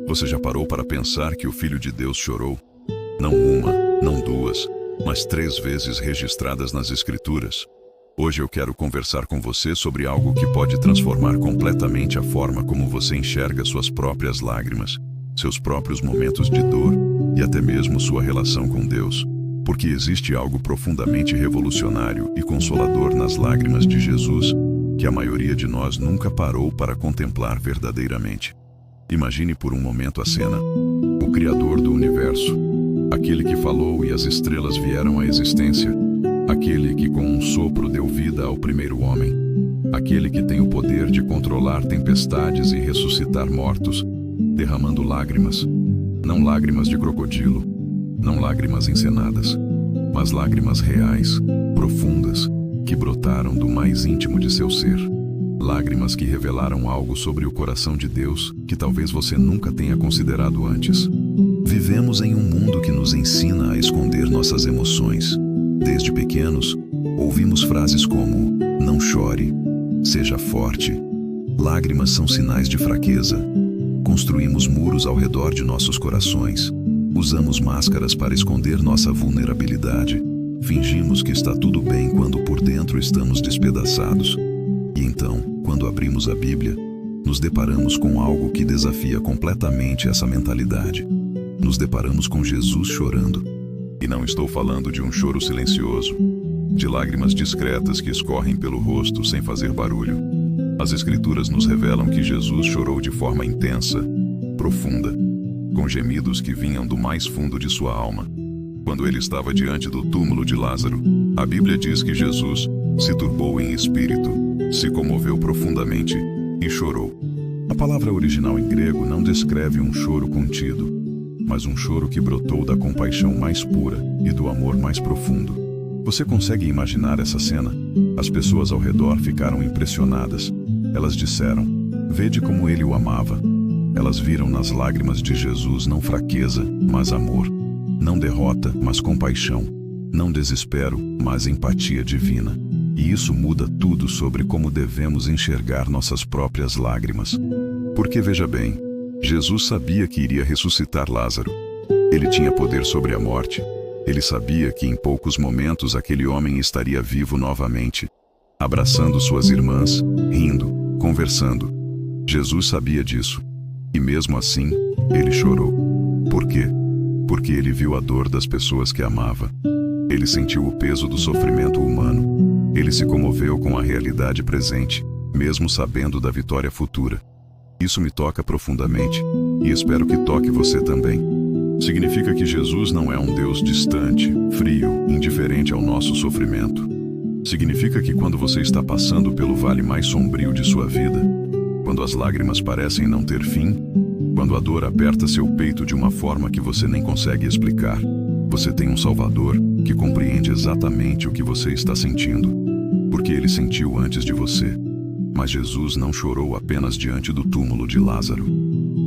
Você já parou para pensar que o Filho de Deus chorou? Não uma, não duas, mas 3 vezes registradas nas Escrituras. Hoje eu quero conversar com você sobre algo que pode transformar completamente a forma como você enxerga suas próprias lágrimas, seus próprios momentos de dor e até mesmo sua relação com Deus. Porque existe algo profundamente revolucionário e consolador nas lágrimas de Jesus, que a maioria de nós nunca parou para contemplar verdadeiramente. Imagine por um momento a cena. O Criador do Universo, aquele que falou e as estrelas vieram à existência, aquele que com um sopro deu vida ao primeiro homem, aquele que tem o poder de controlar tempestades e ressuscitar mortos, derramando lágrimas, não lágrimas de crocodilo, não lágrimas encenadas, mas lágrimas reais, profundas, que brotaram do mais íntimo de seu ser. Lágrimas que revelaram algo sobre o coração de Deus que talvez você nunca tenha considerado antes. Vivemos em um mundo que nos ensina a esconder nossas emoções. Desde pequenos, ouvimos frases como: não chore, seja forte. Lágrimas são sinais de fraqueza. Construímos muros ao redor de nossos corações. Usamos máscaras para esconder nossa vulnerabilidade. Fingimos que está tudo bem quando por dentro estamos despedaçados. E então, quando abrimos a Bíblia, nos deparamos com algo que desafia completamente essa mentalidade. Nos deparamos com Jesus chorando. E não estou falando de um choro silencioso, de lágrimas discretas que escorrem pelo rosto sem fazer barulho. As Escrituras nos revelam que Jesus chorou de forma intensa, profunda, com gemidos que vinham do mais fundo de sua alma. Quando ele estava diante do túmulo de Lázaro, a Bíblia diz que Jesus se turbou em espírito, se comoveu profundamente e chorou. A palavra original em grego não descreve um choro contido, mas um choro que brotou da compaixão mais pura e do amor mais profundo. Você consegue imaginar essa cena? As pessoas ao redor ficaram impressionadas. Elas disseram: "Vede como ele o amava." Elas viram nas lágrimas de Jesus não fraqueza, mas amor. Não derrota, mas compaixão. Não desespero, mas empatia divina. E isso muda tudo sobre como devemos enxergar nossas próprias lágrimas. Porque veja bem, Jesus sabia que iria ressuscitar Lázaro. Ele tinha poder sobre a morte. Ele sabia que em poucos momentos aquele homem estaria vivo novamente, abraçando suas irmãs, rindo, conversando. Jesus sabia disso. E mesmo assim, ele chorou. Por quê? Porque ele viu a dor das pessoas que amava. Ele sentiu o peso do sofrimento humano. Ele se comoveu com a realidade presente, mesmo sabendo da vitória futura. Isso me toca profundamente, e espero que toque você também. Significa que Jesus não é um Deus distante, frio, indiferente ao nosso sofrimento. Significa que quando você está passando pelo vale mais sombrio de sua vida, quando as lágrimas parecem não ter fim, quando a dor aperta seu peito de uma forma que você nem consegue explicar, você tem um Salvador que compreende exatamente o que você está sentindo, porque ele sentiu antes de você. Mas Jesus não chorou apenas diante do túmulo de Lázaro.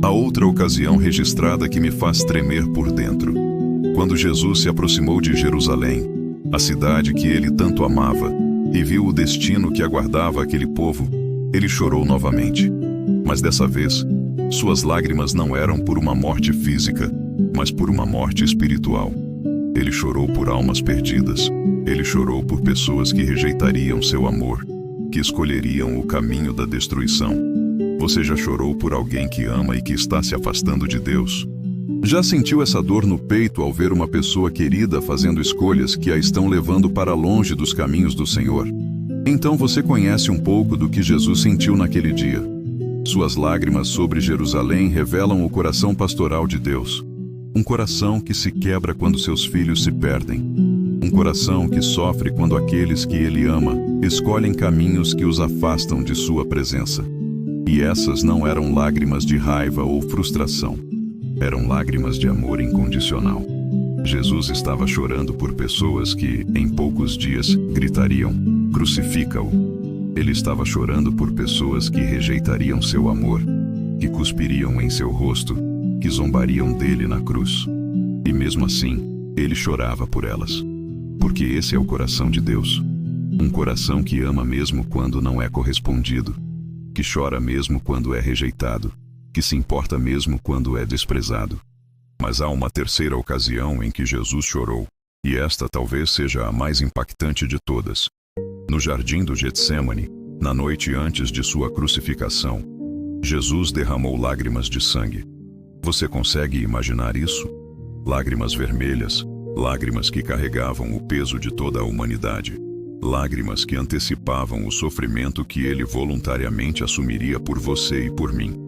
Há outra ocasião registrada que me faz tremer por dentro. Quando Jesus se aproximou de Jerusalém, a cidade que ele tanto amava, e viu o destino que aguardava aquele povo, ele chorou novamente. Mas dessa vez, suas lágrimas não eram por uma morte física, mas por uma morte espiritual. Ele chorou por almas perdidas. Ele chorou por pessoas que rejeitariam seu amor, que escolheriam o caminho da destruição. Você já chorou por alguém que ama e que está se afastando de Deus? Já sentiu essa dor no peito ao ver uma pessoa querida fazendo escolhas que a estão levando para longe dos caminhos do Senhor? Então você conhece um pouco do que Jesus sentiu naquele dia. Suas lágrimas sobre Jerusalém revelam o coração pastoral de Deus. Um coração que se quebra quando seus filhos se perdem. Um coração que sofre quando aqueles que ele ama escolhem caminhos que os afastam de sua presença. E essas não eram lágrimas de raiva ou frustração. Eram lágrimas de amor incondicional. Jesus estava chorando por pessoas que, em poucos dias, gritariam: "Crucifica-o." Ele estava chorando por pessoas que rejeitariam seu amor, que cuspiriam em seu rosto, que zombariam dele na cruz. E mesmo assim, ele chorava por elas. Porque esse é o coração de Deus. Um coração que ama mesmo quando não é correspondido, que chora mesmo quando é rejeitado, que se importa mesmo quando é desprezado. Mas há uma terceira ocasião em que Jesus chorou, e esta talvez seja a mais impactante de todas. No jardim do Getsêmani, na noite antes de sua crucificação, Jesus derramou lágrimas de sangue. Você consegue imaginar isso? Lágrimas vermelhas, lágrimas que carregavam o peso de toda a humanidade, lágrimas que antecipavam o sofrimento que ele voluntariamente assumiria por você e por mim.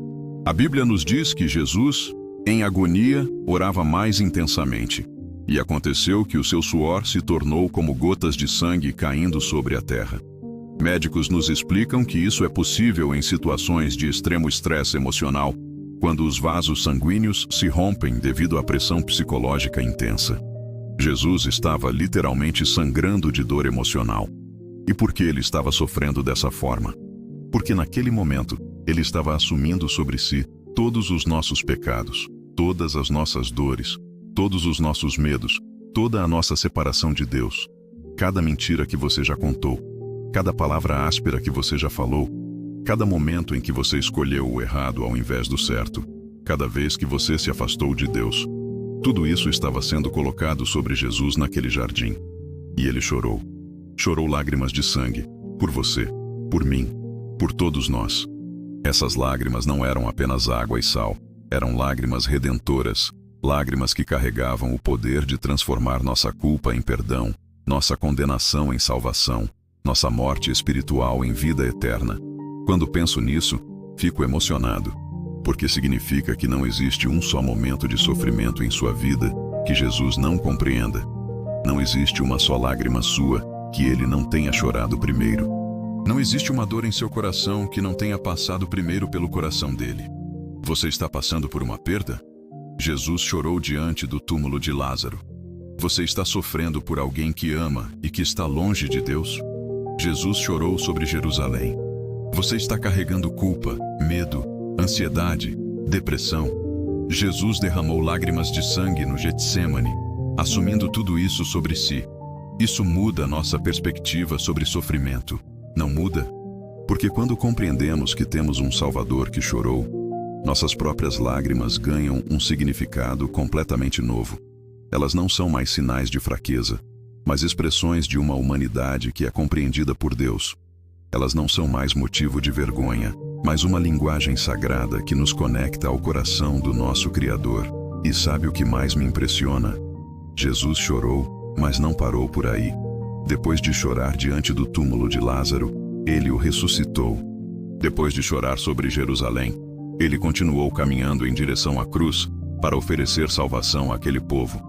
A Bíblia nos diz que Jesus, em agonia, orava mais intensamente, e aconteceu que o seu suor se tornou como gotas de sangue caindo sobre a terra. Médicos nos explicam que isso é possível em situações de extremo estresse emocional, quando os vasos sanguíneos se rompem devido à pressão psicológica intensa. Jesus estava literalmente sangrando de dor emocional. E por que ele estava sofrendo dessa forma? Porque naquele momento, ele estava assumindo sobre si todos os nossos pecados, todas as nossas dores, todos os nossos medos, toda a nossa separação de Deus. Cada mentira que você já contou, cada palavra áspera que você já falou, cada momento em que você escolheu o errado ao invés do certo, cada vez que você se afastou de Deus. Tudo isso estava sendo colocado sobre Jesus naquele jardim. E ele chorou. Chorou lágrimas de sangue, por você, por mim, por todos nós. Essas lágrimas não eram apenas água e sal, eram lágrimas redentoras, lágrimas que carregavam o poder de transformar nossa culpa em perdão, nossa condenação em salvação, nossa morte espiritual em vida eterna. Quando penso nisso, fico emocionado, porque significa que não existe um só momento de sofrimento em sua vida que Jesus não compreenda. Não existe uma só lágrima sua que ele não tenha chorado primeiro. Não existe uma dor em seu coração que não tenha passado primeiro pelo coração dele. Você está passando por uma perda? Jesus chorou diante do túmulo de Lázaro. Você está sofrendo por alguém que ama e que está longe de Deus? Jesus chorou sobre Jerusalém. Você está carregando culpa, medo, ansiedade, depressão. Jesus derramou lágrimas de sangue no Getsêmani, assumindo tudo isso sobre si. Isso muda nossa perspectiva sobre sofrimento. Não muda? Porque quando compreendemos que temos um Salvador que chorou, nossas próprias lágrimas ganham um significado completamente novo. Elas não são mais sinais de fraqueza, mas expressões de uma humanidade que é compreendida por Deus. Elas não são mais motivo de vergonha, mas uma linguagem sagrada que nos conecta ao coração do nosso Criador. E sabe o que mais me impressiona? Jesus chorou, mas não parou por aí. Depois de chorar diante do túmulo de Lázaro, ele o ressuscitou. Depois de chorar sobre Jerusalém, ele continuou caminhando em direção à cruz para oferecer salvação àquele povo.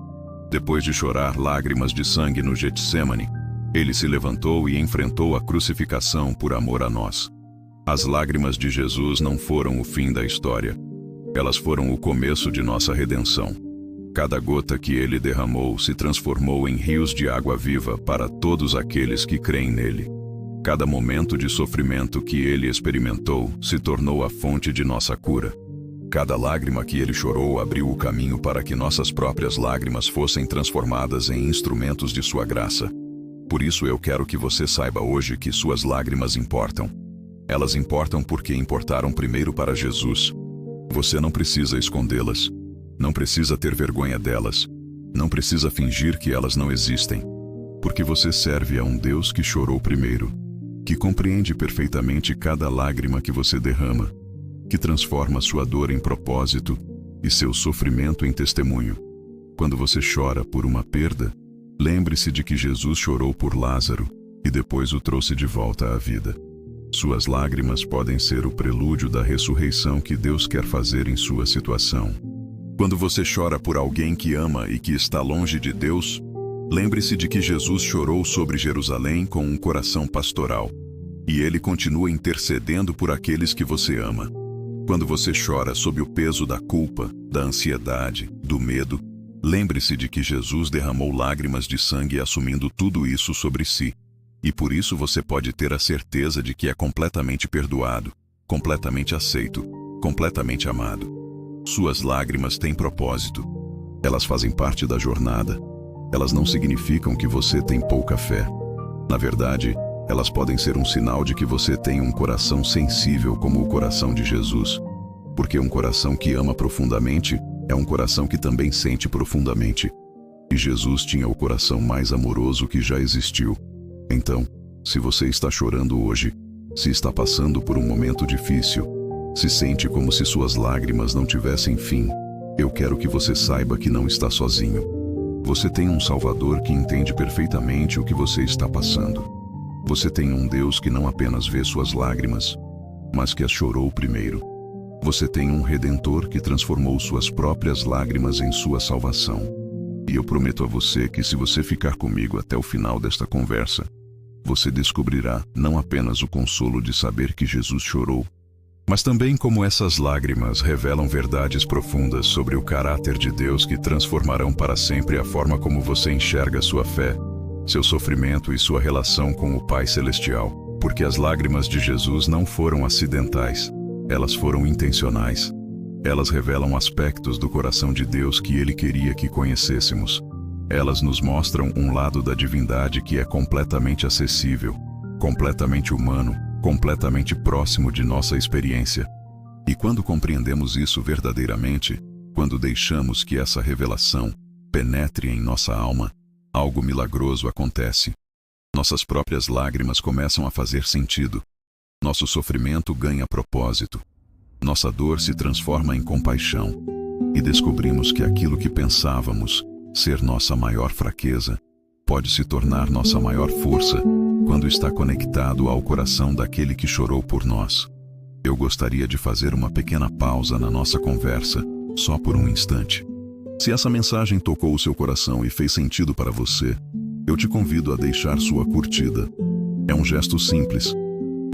Depois de chorar lágrimas de sangue no Getsêmani, ele se levantou e enfrentou a crucificação por amor a nós. As lágrimas de Jesus não foram o fim da história. Elas foram o começo de nossa redenção. Cada gota que ele derramou se transformou em rios de água viva para todos aqueles que creem nele. Cada momento de sofrimento que ele experimentou se tornou a fonte de nossa cura. Cada lágrima que ele chorou abriu o caminho para que nossas próprias lágrimas fossem transformadas em instrumentos de sua graça. Por isso eu quero que você saiba hoje que suas lágrimas importam. Elas importam porque importaram primeiro para Jesus. Você não precisa escondê-las. Não precisa ter vergonha delas. Não precisa fingir que elas não existem. Porque você serve a um Deus que chorou primeiro, que compreende perfeitamente cada lágrima que você derrama, que transforma sua dor em propósito e seu sofrimento em testemunho. Quando você chora por uma perda, lembre-se de que Jesus chorou por Lázaro e depois o trouxe de volta à vida. Suas lágrimas podem ser o prelúdio da ressurreição que Deus quer fazer em sua situação. Quando você chora por alguém que ama e que está longe de Deus, lembre-se de que Jesus chorou sobre Jerusalém com um coração pastoral, e ele continua intercedendo por aqueles que você ama. Quando você chora sob o peso da culpa, da ansiedade, do medo, lembre-se de que Jesus derramou lágrimas de sangue assumindo tudo isso sobre si. E por isso você pode ter a certeza de que é completamente perdoado, completamente aceito, completamente amado. Suas lágrimas têm propósito. Elas fazem parte da jornada. Elas não significam que você tem pouca fé. Na verdade, elas podem ser um sinal de que você tem um coração sensível como o coração de Jesus. Porque um coração que ama profundamente é um coração que também sente profundamente. E Jesus tinha o coração mais amoroso que já existiu. Então, se você está chorando hoje, se está passando por um momento difícil, se sente como se suas lágrimas não tivessem fim, eu quero que você saiba que não está sozinho. Você tem um Salvador que entende perfeitamente o que você está passando. Você tem um Deus que não apenas vê suas lágrimas, mas que as chorou primeiro. Você tem um Redentor que transformou suas próprias lágrimas em sua salvação. E eu prometo a você que se você ficar comigo até o final desta conversa, você descobrirá não apenas o consolo de saber que Jesus chorou, mas também como essas lágrimas revelam verdades profundas sobre o caráter de Deus que transformarão para sempre a forma como você enxerga sua fé, seu sofrimento e sua relação com o Pai Celestial. Porque as lágrimas de Jesus não foram acidentais, elas foram intencionais. Elas revelam aspectos do coração de Deus que Ele queria que conhecêssemos. Elas nos mostram um lado da divindade que é completamente acessível, completamente humano, completamente próximo de nossa experiência. E quando compreendemos isso verdadeiramente, quando deixamos que essa revelação penetre em nossa alma, algo milagroso acontece. Nossas próprias lágrimas começam a fazer sentido. Nosso sofrimento ganha propósito. Nossa dor se transforma em compaixão. E descobrimos que aquilo que pensávamos ser nossa maior fraqueza pode se tornar nossa maior força quando está conectado ao coração daquele que chorou por nós. Eu gostaria de fazer uma pequena pausa na nossa conversa, só por um instante. Se essa mensagem tocou o seu coração e fez sentido para você, eu te convido a deixar sua curtida. É um gesto simples,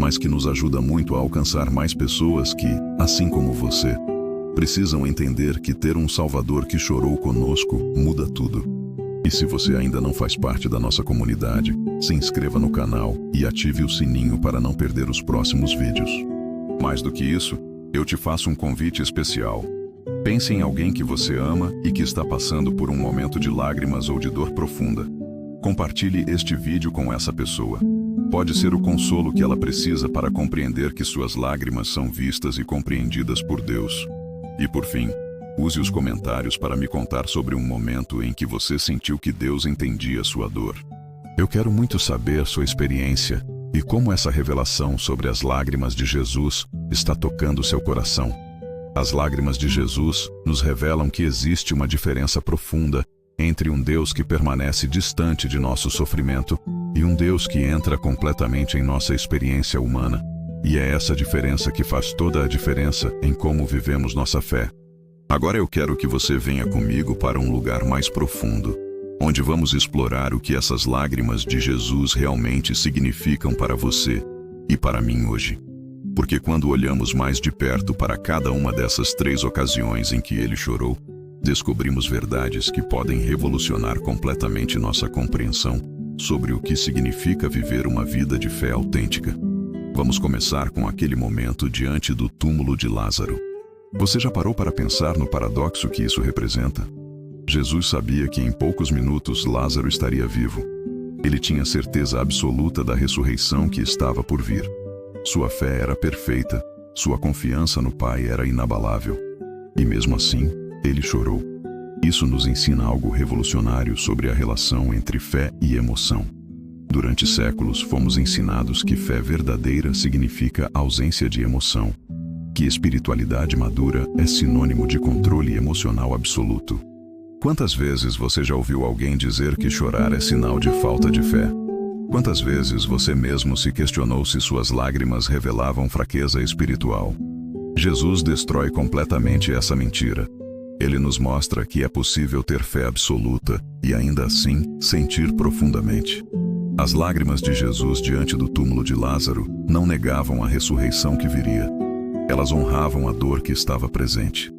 mas que nos ajuda muito a alcançar mais pessoas que, assim como você, precisam entender que ter um Salvador que chorou conosco muda tudo. E se você ainda não faz parte da nossa comunidade, se inscreva no canal e ative o sininho para não perder os próximos vídeos. Mais do que isso, eu te faço um convite especial. Pense em alguém que você ama e que está passando por um momento de lágrimas ou de dor profunda. Compartilhe este vídeo com essa pessoa. Pode ser o consolo que ela precisa para compreender que suas lágrimas são vistas e compreendidas por Deus. E por fim, use os comentários para me contar sobre um momento em que você sentiu que Deus entendia sua dor. Eu quero muito saber sua experiência e como essa revelação sobre as lágrimas de Jesus está tocando seu coração. As lágrimas de Jesus nos revelam que existe uma diferença profunda entre um Deus que permanece distante de nosso sofrimento e um Deus que entra completamente em nossa experiência humana. E é essa diferença que faz toda a diferença em como vivemos nossa fé. Agora eu quero que você venha comigo para um lugar mais profundo, onde vamos explorar o que essas lágrimas de Jesus realmente significam para você e para mim hoje. Porque quando olhamos mais de perto para cada uma dessas 3 ocasiões em que ele chorou, descobrimos verdades que podem revolucionar completamente nossa compreensão sobre o que significa viver uma vida de fé autêntica. Vamos começar com aquele momento diante do túmulo de Lázaro. Você já parou para pensar no paradoxo que isso representa? Jesus sabia que em poucos minutos Lázaro estaria vivo. Ele tinha certeza absoluta da ressurreição que estava por vir. Sua fé era perfeita, sua confiança no Pai era inabalável. E mesmo assim, ele chorou. Isso nos ensina algo revolucionário sobre a relação entre fé e emoção. Durante séculos, fomos ensinados que fé verdadeira significa ausência de emoção, que espiritualidade madura é sinônimo de controle emocional absoluto. Quantas vezes você já ouviu alguém dizer que chorar é sinal de falta de fé? Quantas vezes você mesmo se questionou se suas lágrimas revelavam fraqueza espiritual? Jesus destrói completamente essa mentira. Ele nos mostra que é possível ter fé absoluta e ainda assim sentir profundamente. As lágrimas de Jesus diante do túmulo de Lázaro não negavam a ressurreição que viria. Elas honravam a dor que estava presente.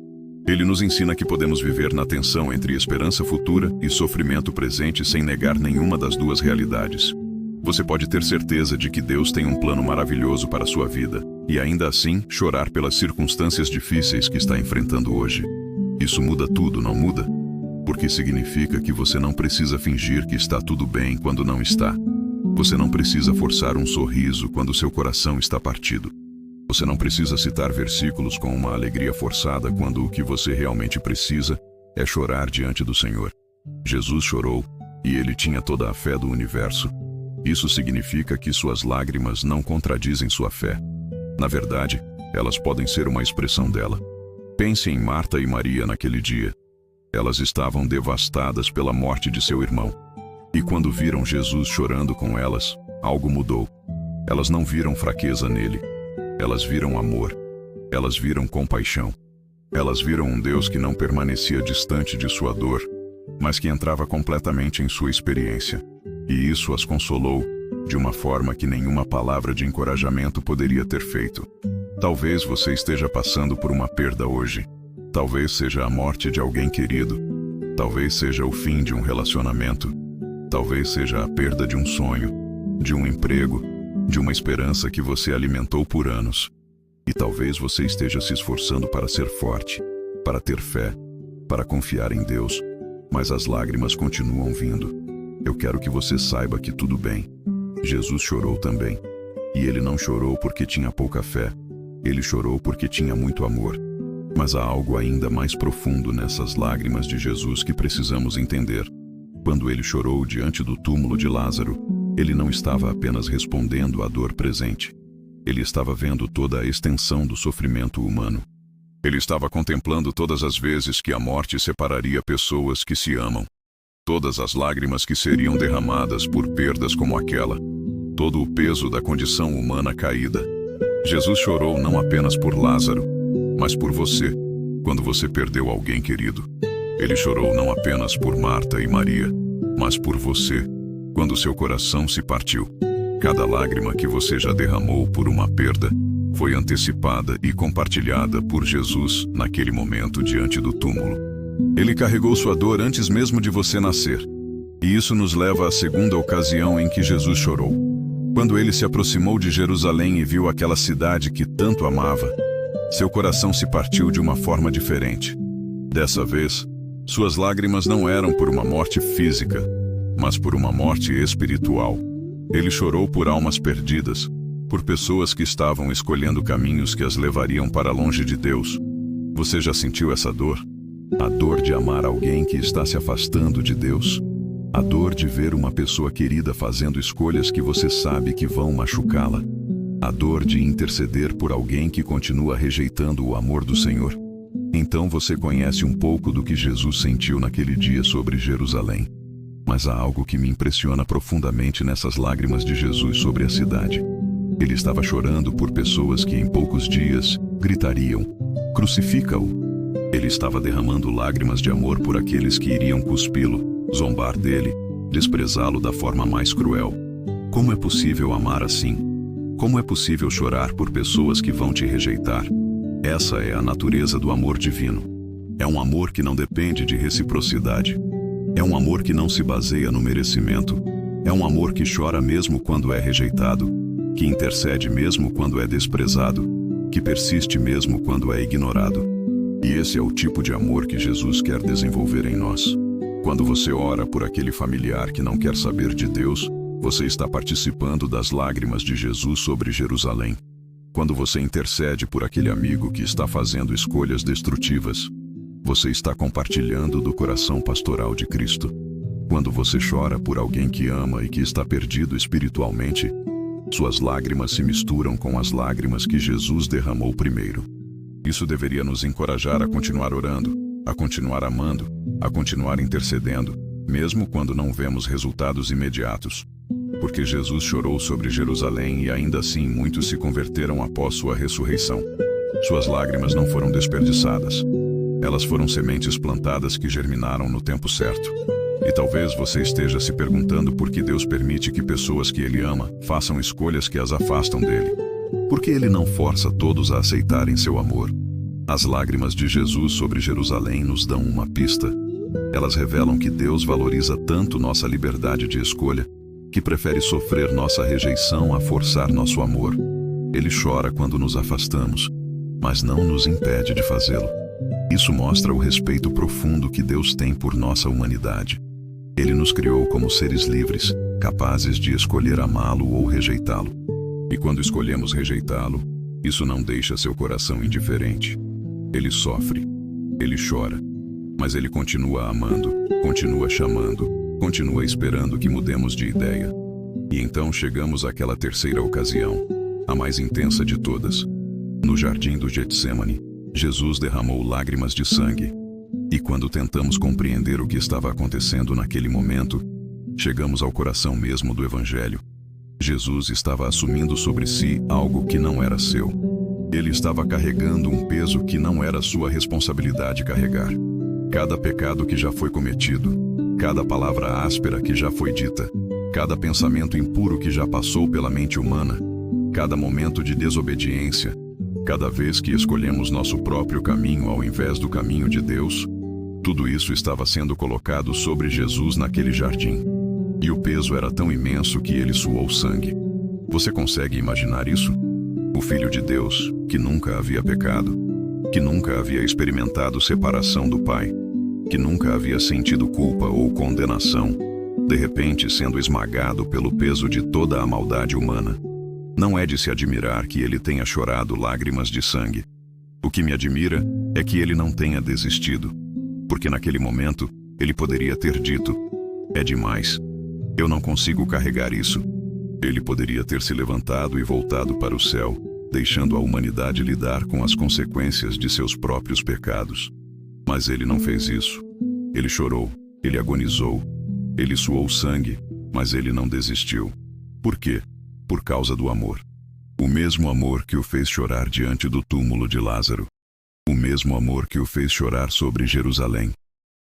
Ele nos ensina que podemos viver na tensão entre esperança futura e sofrimento presente sem negar nenhuma das duas realidades. Você pode ter certeza de que Deus tem um plano maravilhoso para a sua vida, e ainda assim chorar pelas circunstâncias difíceis que está enfrentando hoje. Isso muda tudo, não muda? Porque significa que você não precisa fingir que está tudo bem quando não está. Você não precisa forçar um sorriso quando seu coração está partido. Você não precisa citar versículos com uma alegria forçada quando o que você realmente precisa é chorar diante do Senhor. Jesus chorou, e ele tinha toda a fé do universo. Isso significa que suas lágrimas não contradizem sua fé. Na verdade, elas podem ser uma expressão dela. Pense em Marta e Maria naquele dia. Elas estavam devastadas pela morte de seu irmão. E quando viram Jesus chorando com elas, algo mudou. Elas não viram fraqueza nele. Elas viram amor. Elas viram compaixão. Elas viram um Deus que não permanecia distante de sua dor, mas que entrava completamente em sua experiência. E isso as consolou de uma forma que nenhuma palavra de encorajamento poderia ter feito. Talvez você esteja passando por uma perda hoje. Talvez seja a morte de alguém querido. Talvez seja o fim de um relacionamento. Talvez seja a perda de um sonho, de um emprego, de uma esperança que você alimentou por anos. E talvez você esteja se esforçando para ser forte, para ter fé, para confiar em Deus, mas as lágrimas continuam vindo. Eu quero que você saiba que tudo bem. Jesus chorou também. E ele não chorou porque tinha pouca fé. Ele chorou porque tinha muito amor. Mas há algo ainda mais profundo nessas lágrimas de Jesus que precisamos entender. Quando ele chorou diante do túmulo de Lázaro, ele não estava apenas respondendo à dor presente. Ele estava vendo toda a extensão do sofrimento humano. Ele estava contemplando todas as vezes que a morte separaria pessoas que se amam. Todas as lágrimas que seriam derramadas por perdas como aquela. Todo o peso da condição humana caída. Jesus chorou não apenas por Lázaro, mas por você, quando você perdeu alguém querido. Ele chorou não apenas por Marta e Maria, mas por você, quando seu coração se partiu. Cada lágrima que você já derramou por uma perda foi antecipada e compartilhada por Jesus naquele momento diante do túmulo. Ele carregou sua dor antes mesmo de você nascer. E isso nos leva à segunda ocasião em que Jesus chorou. Quando ele se aproximou de Jerusalém e viu aquela cidade que tanto amava, seu coração se partiu de uma forma diferente. Dessa vez, suas lágrimas não eram por uma morte física, mas por uma morte espiritual. Ele chorou por almas perdidas, por pessoas que estavam escolhendo caminhos que as levariam para longe de Deus. Você já sentiu essa dor? A dor de amar alguém que está se afastando de Deus. A dor de ver uma pessoa querida fazendo escolhas que você sabe que vão machucá-la. A dor de interceder por alguém que continua rejeitando o amor do Senhor. Então você conhece um pouco do que Jesus sentiu naquele dia sobre Jerusalém. Mas há algo que me impressiona profundamente nessas lágrimas de Jesus sobre a cidade. Ele estava chorando por pessoas que em poucos dias gritariam: "Crucifica-o!" Ele estava derramando lágrimas de amor por aqueles que iriam cuspi-lo, zombar dele, desprezá-lo da forma mais cruel. Como é possível amar assim? Como é possível chorar por pessoas que vão te rejeitar? Essa é a natureza do amor divino. É um amor que não depende de reciprocidade. É um amor que não se baseia no merecimento. É um amor que chora mesmo quando é rejeitado, que intercede mesmo quando é desprezado, que persiste mesmo quando é ignorado. E esse é o tipo de amor que Jesus quer desenvolver em nós. Quando você ora por aquele familiar que não quer saber de Deus, você está participando das lágrimas de Jesus sobre Jerusalém. Quando você intercede por aquele amigo que está fazendo escolhas destrutivas, você está compartilhando do coração pastoral de Cristo. Quando você chora por alguém que ama e que está perdido espiritualmente, suas lágrimas se misturam com as lágrimas que Jesus derramou primeiro. Isso deveria nos encorajar a continuar orando, a continuar amando, a continuar intercedendo, mesmo quando não vemos resultados imediatos. Porque Jesus chorou sobre Jerusalém e ainda assim muitos se converteram após sua ressurreição. Suas lágrimas não foram desperdiçadas. Elas foram sementes plantadas que germinaram no tempo certo. E talvez você esteja se perguntando por que Deus permite que pessoas que Ele ama façam escolhas que as afastam dele. Por que Ele não força todos a aceitarem seu amor? As lágrimas de Jesus sobre Jerusalém nos dão uma pista. Elas revelam que Deus valoriza tanto nossa liberdade de escolha, que prefere sofrer nossa rejeição a forçar nosso amor. Ele chora quando nos afastamos, mas não nos impede de fazê-lo. Isso mostra o respeito profundo que Deus tem por nossa humanidade. Ele nos criou como seres livres, capazes de escolher amá-lo ou rejeitá-lo. E quando escolhemos rejeitá-lo, Isso não deixa seu coração indiferente. Ele sofre, ele chora, mas ele continua amando, continua chamando, continua esperando que mudemos de ideia. E então chegamos àquela terceira ocasião, a mais intensa de todas. No jardim do Getsêmani, Jesus derramou lágrimas de sangue. E quando tentamos compreender o que estava acontecendo naquele momento, chegamos ao coração mesmo do Evangelho. Jesus estava assumindo sobre si algo que não era seu. Ele estava carregando um peso que não era sua responsabilidade carregar. Cada pecado que já foi cometido, cada palavra áspera que já foi dita, cada pensamento impuro que já passou pela mente humana, cada momento de desobediência, cada vez que escolhemos nosso próprio caminho ao invés do caminho de Deus, tudo isso estava sendo colocado sobre Jesus naquele jardim. E o peso era tão imenso que ele suou sangue. Você consegue imaginar isso? O Filho de Deus, que nunca havia pecado, que nunca havia experimentado separação do Pai, que nunca havia sentido culpa ou condenação, de repente sendo esmagado pelo peso de toda a maldade humana. Não é de se admirar que ele tenha chorado lágrimas de sangue. O que me admira é que ele não tenha desistido, porque naquele momento ele poderia ter dito: é demais, eu não consigo carregar isso. Ele poderia ter se levantado e voltado para o céu, deixando a humanidade lidar com as consequências de seus próprios pecados. Mas ele não fez isso. Ele chorou, ele agonizou, ele suou sangue, mas ele não desistiu. Por quê? Por causa do amor. O mesmo amor que o fez chorar diante do túmulo de Lázaro. O mesmo amor que o fez chorar sobre Jerusalém.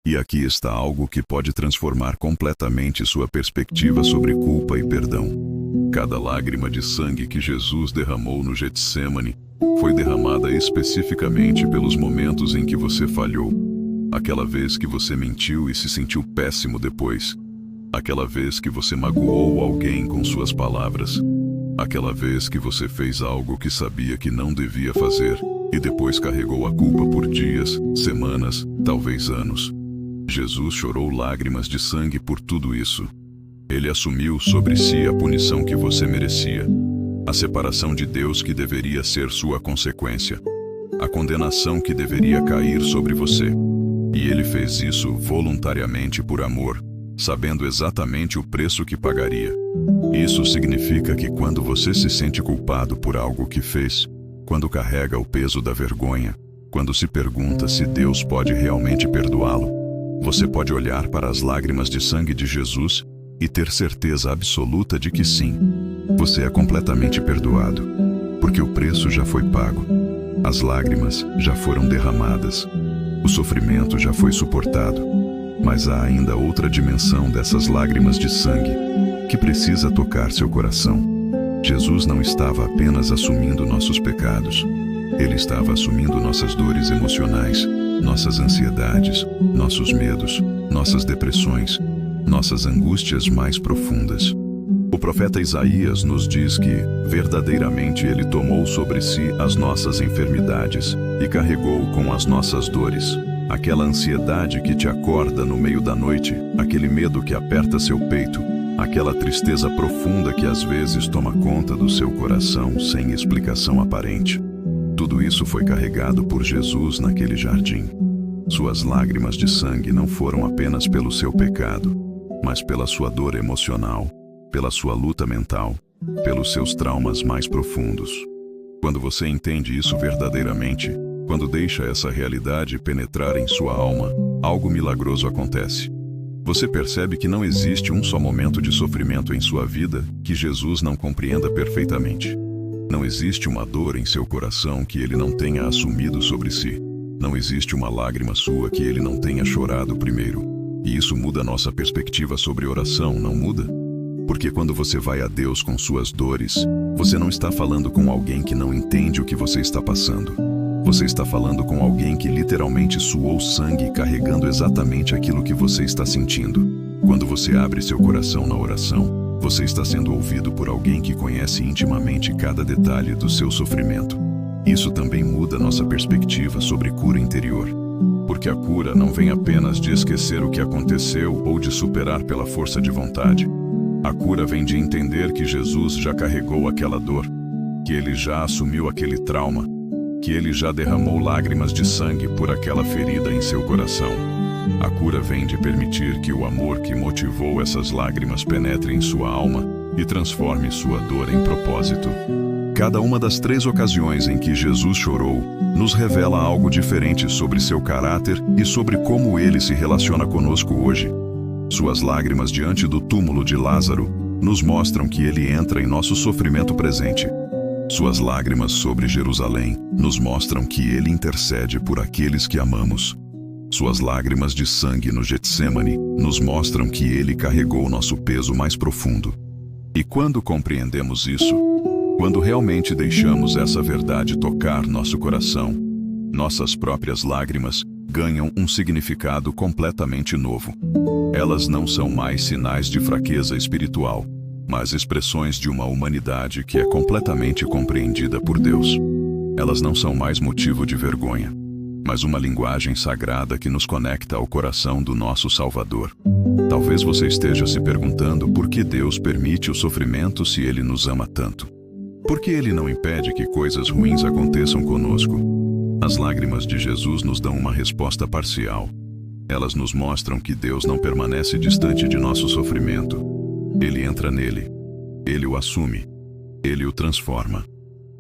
E aqui está algo que pode transformar completamente sua perspectiva sobre culpa e perdão. Cada lágrima de sangue que Jesus derramou no Getsêmani foi derramada especificamente pelos momentos em que você falhou. Aquela vez que você mentiu e se sentiu péssimo depois. Aquela vez que você magoou alguém com suas palavras. Aquela vez que você fez algo que sabia que não devia fazer e depois carregou a culpa por dias, semanas, talvez anos. Jesus chorou lágrimas de sangue por tudo isso. Ele assumiu sobre si a punição que você merecia, a separação de Deus que deveria ser sua consequência, a condenação que deveria cair sobre você. E ele fez isso voluntariamente por amor, sabendo exatamente o preço que pagaria. Isso significa que quando você se sente culpado por algo que fez, quando carrega o peso da vergonha, quando se pergunta se Deus pode realmente perdoá-lo, você pode olhar para as lágrimas de sangue de Jesus e ter certeza absoluta de que sim, você é completamente perdoado, porque o preço já foi pago, as lágrimas já foram derramadas, o sofrimento já foi suportado, mas há ainda outra dimensão dessas lágrimas de sangue que precisa tocar seu coração. Jesus não estava apenas assumindo nossos pecados, ele estava assumindo nossas dores emocionais, nossas ansiedades, nossos medos, nossas depressões, nossas angústias mais profundas. O profeta Isaías nos diz que, verdadeiramente, ele tomou sobre si as nossas enfermidades e carregou com as nossas dores. Aquela ansiedade que te acorda no meio da noite, aquele medo que aperta seu peito, aquela tristeza profunda que às vezes toma conta do seu coração sem explicação aparente. Tudo isso foi carregado por Jesus naquele jardim. Suas lágrimas de sangue não foram apenas pelo seu pecado, mas pela sua dor emocional, pela sua luta mental, pelos seus traumas mais profundos. Quando você entende isso verdadeiramente, quando deixa essa realidade penetrar em sua alma, algo milagroso acontece. Você percebe que não existe um só momento de sofrimento em sua vida que Jesus não compreenda perfeitamente. Não existe uma dor em seu coração que ele não tenha assumido sobre si. Não existe uma lágrima sua que ele não tenha chorado primeiro. E isso muda nossa perspectiva sobre oração, não muda? Porque quando você vai a Deus com suas dores, você não está falando com alguém que não entende o que você está passando. Você está falando com alguém que literalmente suou sangue carregando exatamente aquilo que você está sentindo. Quando você abre seu coração na oração, você está sendo ouvido por alguém que conhece intimamente cada detalhe do seu sofrimento. Isso também muda nossa perspectiva sobre cura interior. Porque a cura não vem apenas de esquecer o que aconteceu ou de superar pela força de vontade. A cura vem de entender que Jesus já carregou aquela dor. que ele já assumiu aquele trauma, que ele já derramou lágrimas de sangue por aquela ferida em seu coração. A cura vem de permitir que o amor que motivou essas lágrimas penetre em sua alma e transforme sua dor em propósito. Cada uma das 3 ocasiões em que Jesus chorou nos revela algo diferente sobre seu caráter e sobre como ele se relaciona conosco hoje. Suas lágrimas diante do túmulo de Lázaro nos mostram que ele entra em nosso sofrimento presente. Suas lágrimas sobre Jerusalém nos mostram que ele intercede por aqueles que amamos. Suas lágrimas de sangue no Getsêmani nos mostram que ele carregou nosso peso mais profundo. E quando compreendemos isso, quando realmente deixamos essa verdade tocar nosso coração, nossas próprias lágrimas ganham um significado completamente novo. Elas não são mais sinais de fraqueza espiritual, mas expressões de uma humanidade que é completamente compreendida por Deus. Elas não são mais motivo de vergonha, mas uma linguagem sagrada que nos conecta ao coração do nosso Salvador. Talvez você esteja se perguntando por que Deus permite o sofrimento se Ele nos ama tanto. Por que Ele não impede que coisas ruins aconteçam conosco? As lágrimas de Jesus nos dão uma resposta parcial. Elas nos mostram que Deus não permanece distante de nosso sofrimento. Ele entra nele. Ele o assume. Ele o transforma.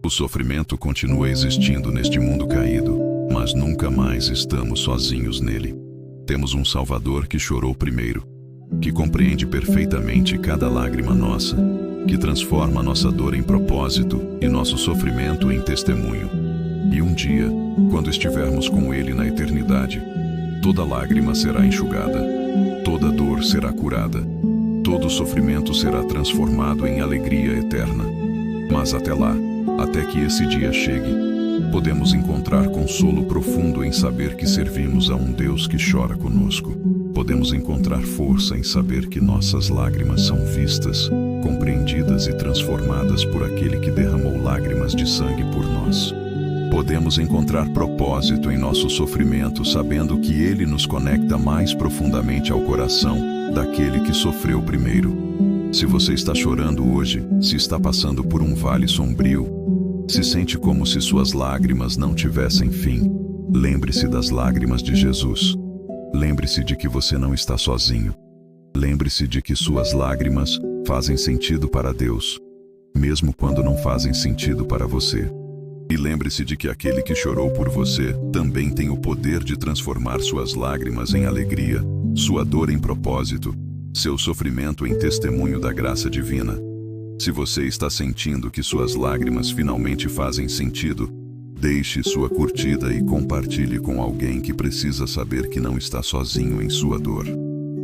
O sofrimento continua existindo neste mundo caído, mas nunca mais estamos sozinhos nele. Temos um Salvador que chorou primeiro, que compreende perfeitamente cada lágrima nossa, que transforma nossa dor em propósito e nosso sofrimento em testemunho. E um dia, quando estivermos com Ele na eternidade, toda lágrima será enxugada, toda dor será curada, todo sofrimento será transformado em alegria eterna. Mas até lá, até que esse dia chegue, podemos encontrar consolo profundo em saber que servimos a um Deus que chora conosco. Podemos encontrar força em saber que nossas lágrimas são vistas, compreendidas e transformadas por aquele que derramou lágrimas de sangue por nós. Podemos encontrar propósito em nosso sofrimento, sabendo que ele nos conecta mais profundamente ao coração daquele que sofreu primeiro. Se você está chorando hoje, se está passando por um vale sombrio, se sente como se suas lágrimas não tivessem fim, lembre-se das lágrimas de Jesus. Lembre-se de que você não está sozinho. Lembre-se de que suas lágrimas fazem sentido para Deus, mesmo quando não fazem sentido para você. E lembre-se de que aquele que chorou por você também tem o poder de transformar suas lágrimas em alegria, sua dor em propósito, seu sofrimento em testemunho da graça divina. Se você está sentindo que suas lágrimas finalmente fazem sentido, deixe sua curtida e compartilhe com alguém que precisa saber que não está sozinho em sua dor.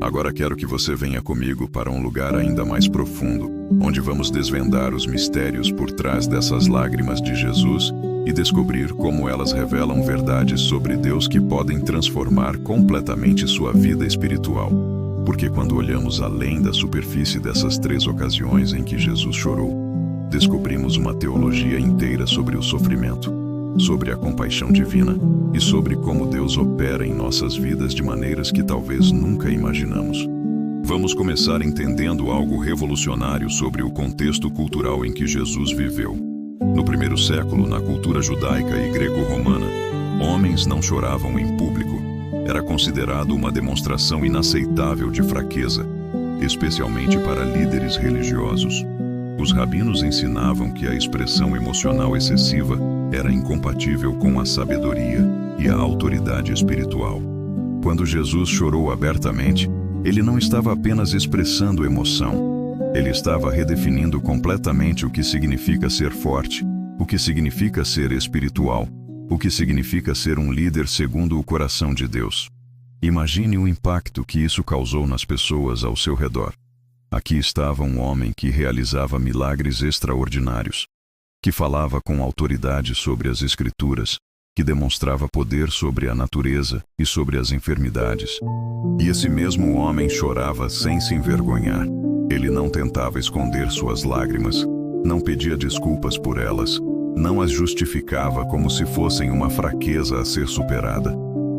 Agora quero que você venha comigo para um lugar ainda mais profundo, onde vamos desvendar os mistérios por trás dessas lágrimas de Jesus e descobrir como elas revelam verdades sobre Deus que podem transformar completamente sua vida espiritual. Porque quando olhamos além da superfície dessas 3 ocasiões em que Jesus chorou, descobrimos uma teologia inteira sobre o sofrimento, sobre a compaixão divina e sobre como Deus opera em nossas vidas de maneiras que talvez nunca imaginamos. Vamos começar entendendo algo revolucionário sobre o contexto cultural em que Jesus viveu. No primeiro século, na cultura judaica e grego-romana, homens não choravam em público. Era considerado uma demonstração inaceitável de fraqueza, especialmente para líderes religiosos. Os rabinos ensinavam que a expressão emocional excessiva era incompatível com a sabedoria e a autoridade espiritual. Quando Jesus chorou abertamente, ele não estava apenas expressando emoção. Ele estava redefinindo completamente o que significa ser forte, o que significa ser espiritual, o que significa ser um líder segundo o coração de Deus. Imagine o impacto que isso causou nas pessoas ao seu redor. Aqui estava um homem que realizava milagres extraordinários, que falava com autoridade sobre as Escrituras, que demonstrava poder sobre a natureza e sobre as enfermidades. E esse mesmo homem chorava sem se envergonhar. Ele não tentava esconder suas lágrimas, não pedia desculpas por elas, não as justificava como se fossem uma fraqueza a ser superada.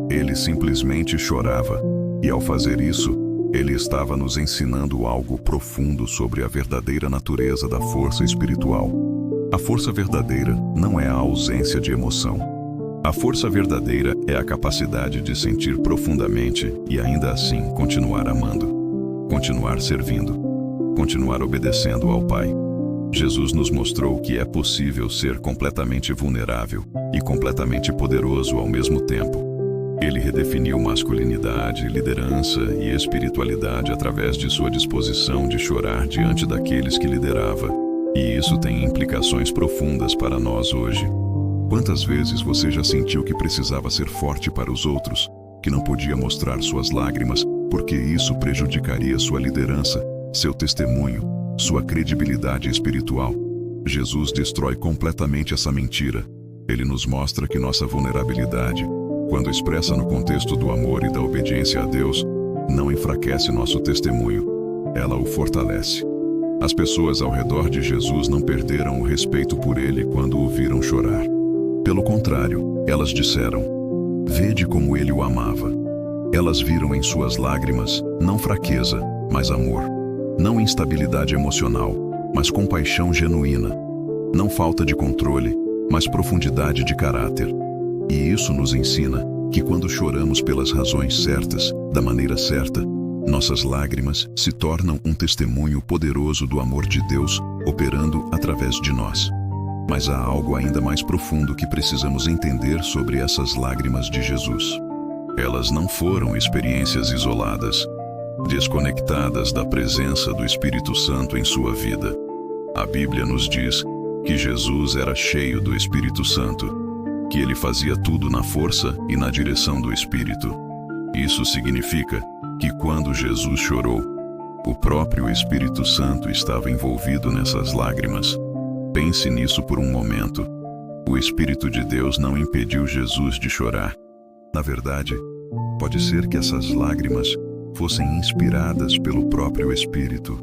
Ele simplesmente chorava, e ao fazer isso, ele estava nos ensinando algo profundo sobre a verdadeira natureza da força espiritual. A força verdadeira não é a ausência de emoção. A força verdadeira é a capacidade de sentir profundamente e ainda assim continuar amando, continuar servindo, continuar obedecendo ao Pai. Jesus nos mostrou que é possível ser completamente vulnerável e completamente poderoso ao mesmo tempo. Ele redefiniu masculinidade, liderança e espiritualidade através de sua disposição de chorar diante daqueles que liderava. E isso tem implicações profundas para nós hoje. Quantas vezes você já sentiu que precisava ser forte para os outros, que não podia mostrar suas lágrimas, porque isso prejudicaria sua liderança, seu testemunho, sua credibilidade espiritual? Jesus destrói completamente essa mentira. Ele nos mostra que nossa vulnerabilidade, quando expressa no contexto do amor e da obediência a Deus, não enfraquece nosso testemunho, ela o fortalece. As pessoas ao redor de Jesus não perderam o respeito por ele quando o viram chorar. Pelo contrário, elas disseram: "Vede como ele o amava." Elas viram em suas lágrimas, não fraqueza, mas amor. Não instabilidade emocional, mas compaixão genuína. Não falta de controle, mas profundidade de caráter. E isso nos ensina que quando choramos pelas razões certas, da maneira certa, nossas lágrimas se tornam um testemunho poderoso do amor de Deus operando através de nós. Mas há algo ainda mais profundo que precisamos entender sobre essas lágrimas de Jesus. Elas não foram experiências isoladas, desconectadas da presença do Espírito Santo em sua vida. A Bíblia nos diz que Jesus era cheio do Espírito Santo, que ele fazia tudo na força e na direção do Espírito. Isso significa que quando Jesus chorou, o próprio Espírito Santo estava envolvido nessas lágrimas. Pense nisso por um momento. O Espírito de Deus não impediu Jesus de chorar. Na verdade, pode ser que essas lágrimas fossem inspiradas pelo próprio Espírito,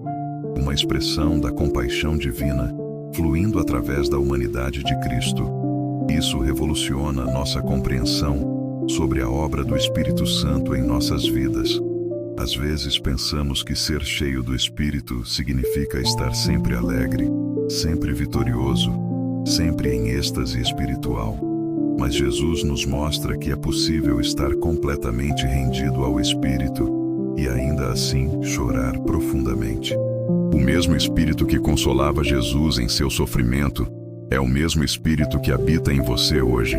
uma expressão da compaixão divina fluindo através da humanidade de Cristo. Isso revoluciona nossa compreensão sobre a obra do Espírito Santo em nossas vidas. Às vezes pensamos que ser cheio do Espírito significa estar sempre alegre, sempre vitorioso, sempre em êxtase espiritual. Mas Jesus nos mostra que é possível estar completamente rendido ao Espírito e ainda assim chorar profundamente. O mesmo Espírito que consolava Jesus em seu sofrimento é o mesmo Espírito que habita em você hoje.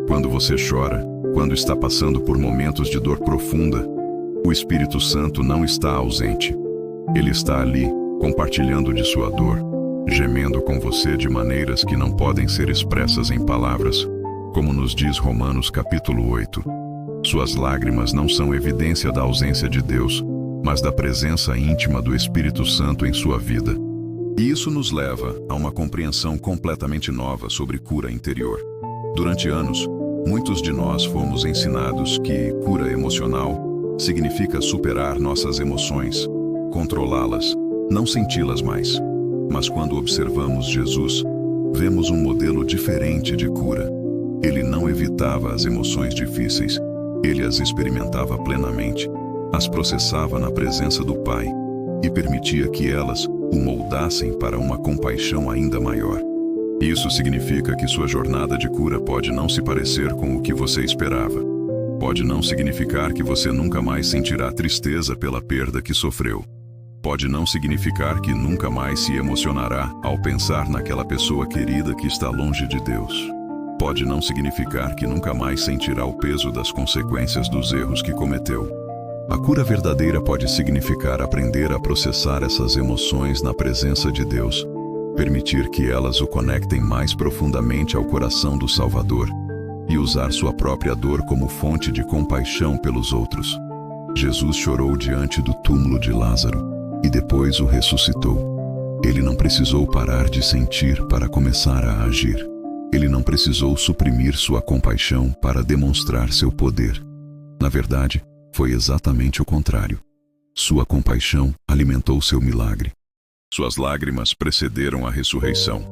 Quando você chora, quando está passando por momentos de dor profunda, o Espírito Santo não está ausente. Ele está ali, compartilhando de sua dor, gemendo com você de maneiras que não podem ser expressas em palavras, como nos diz Romanos capítulo 8. Suas lágrimas não são evidência da ausência de Deus, mas da presença íntima do Espírito Santo em sua vida. E isso nos leva a uma compreensão completamente nova sobre cura interior. Durante anos, muitos de nós fomos ensinados que cura emocional significa superar nossas emoções, controlá-las, não senti-las mais. Mas quando observamos Jesus, vemos um modelo diferente de cura. Ele não evitava as emoções difíceis, ele as experimentava plenamente, as processava na presença do Pai e permitia que elas o moldassem para uma compaixão ainda maior. Isso significa que sua jornada de cura pode não se parecer com o que você esperava. Pode não significar que você nunca mais sentirá tristeza pela perda que sofreu. Pode não significar que nunca mais se emocionará ao pensar naquela pessoa querida que está longe de Deus. Pode não significar que nunca mais sentirá o peso das consequências dos erros que cometeu. A cura verdadeira pode significar aprender a processar essas emoções na presença de Deus, permitir que elas o conectem mais profundamente ao coração do Salvador e usar sua própria dor como fonte de compaixão pelos outros. Jesus chorou diante do túmulo de Lázaro e depois o ressuscitou. Ele não precisou parar de sentir para começar a agir. Ele não precisou suprimir sua compaixão para demonstrar seu poder. Na verdade, foi exatamente o contrário. Sua compaixão alimentou seu milagre. Suas lágrimas precederam a ressurreição.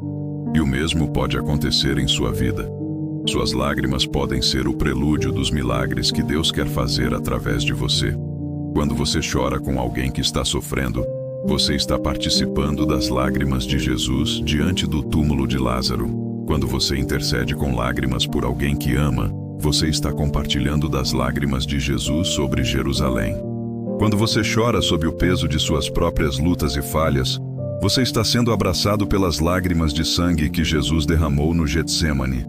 E o mesmo pode acontecer em sua vida. Suas lágrimas podem ser o prelúdio dos milagres que Deus quer fazer através de você. Quando você chora com alguém que está sofrendo, Você está participando das lágrimas de Jesus diante do túmulo de Lázaro. Quando você intercede com lágrimas por alguém que ama, você está compartilhando das lágrimas de Jesus sobre Jerusalém. Quando você chora sob o peso de suas próprias lutas e falhas, você está sendo abraçado pelas lágrimas de sangue que Jesus derramou no Getsêmani.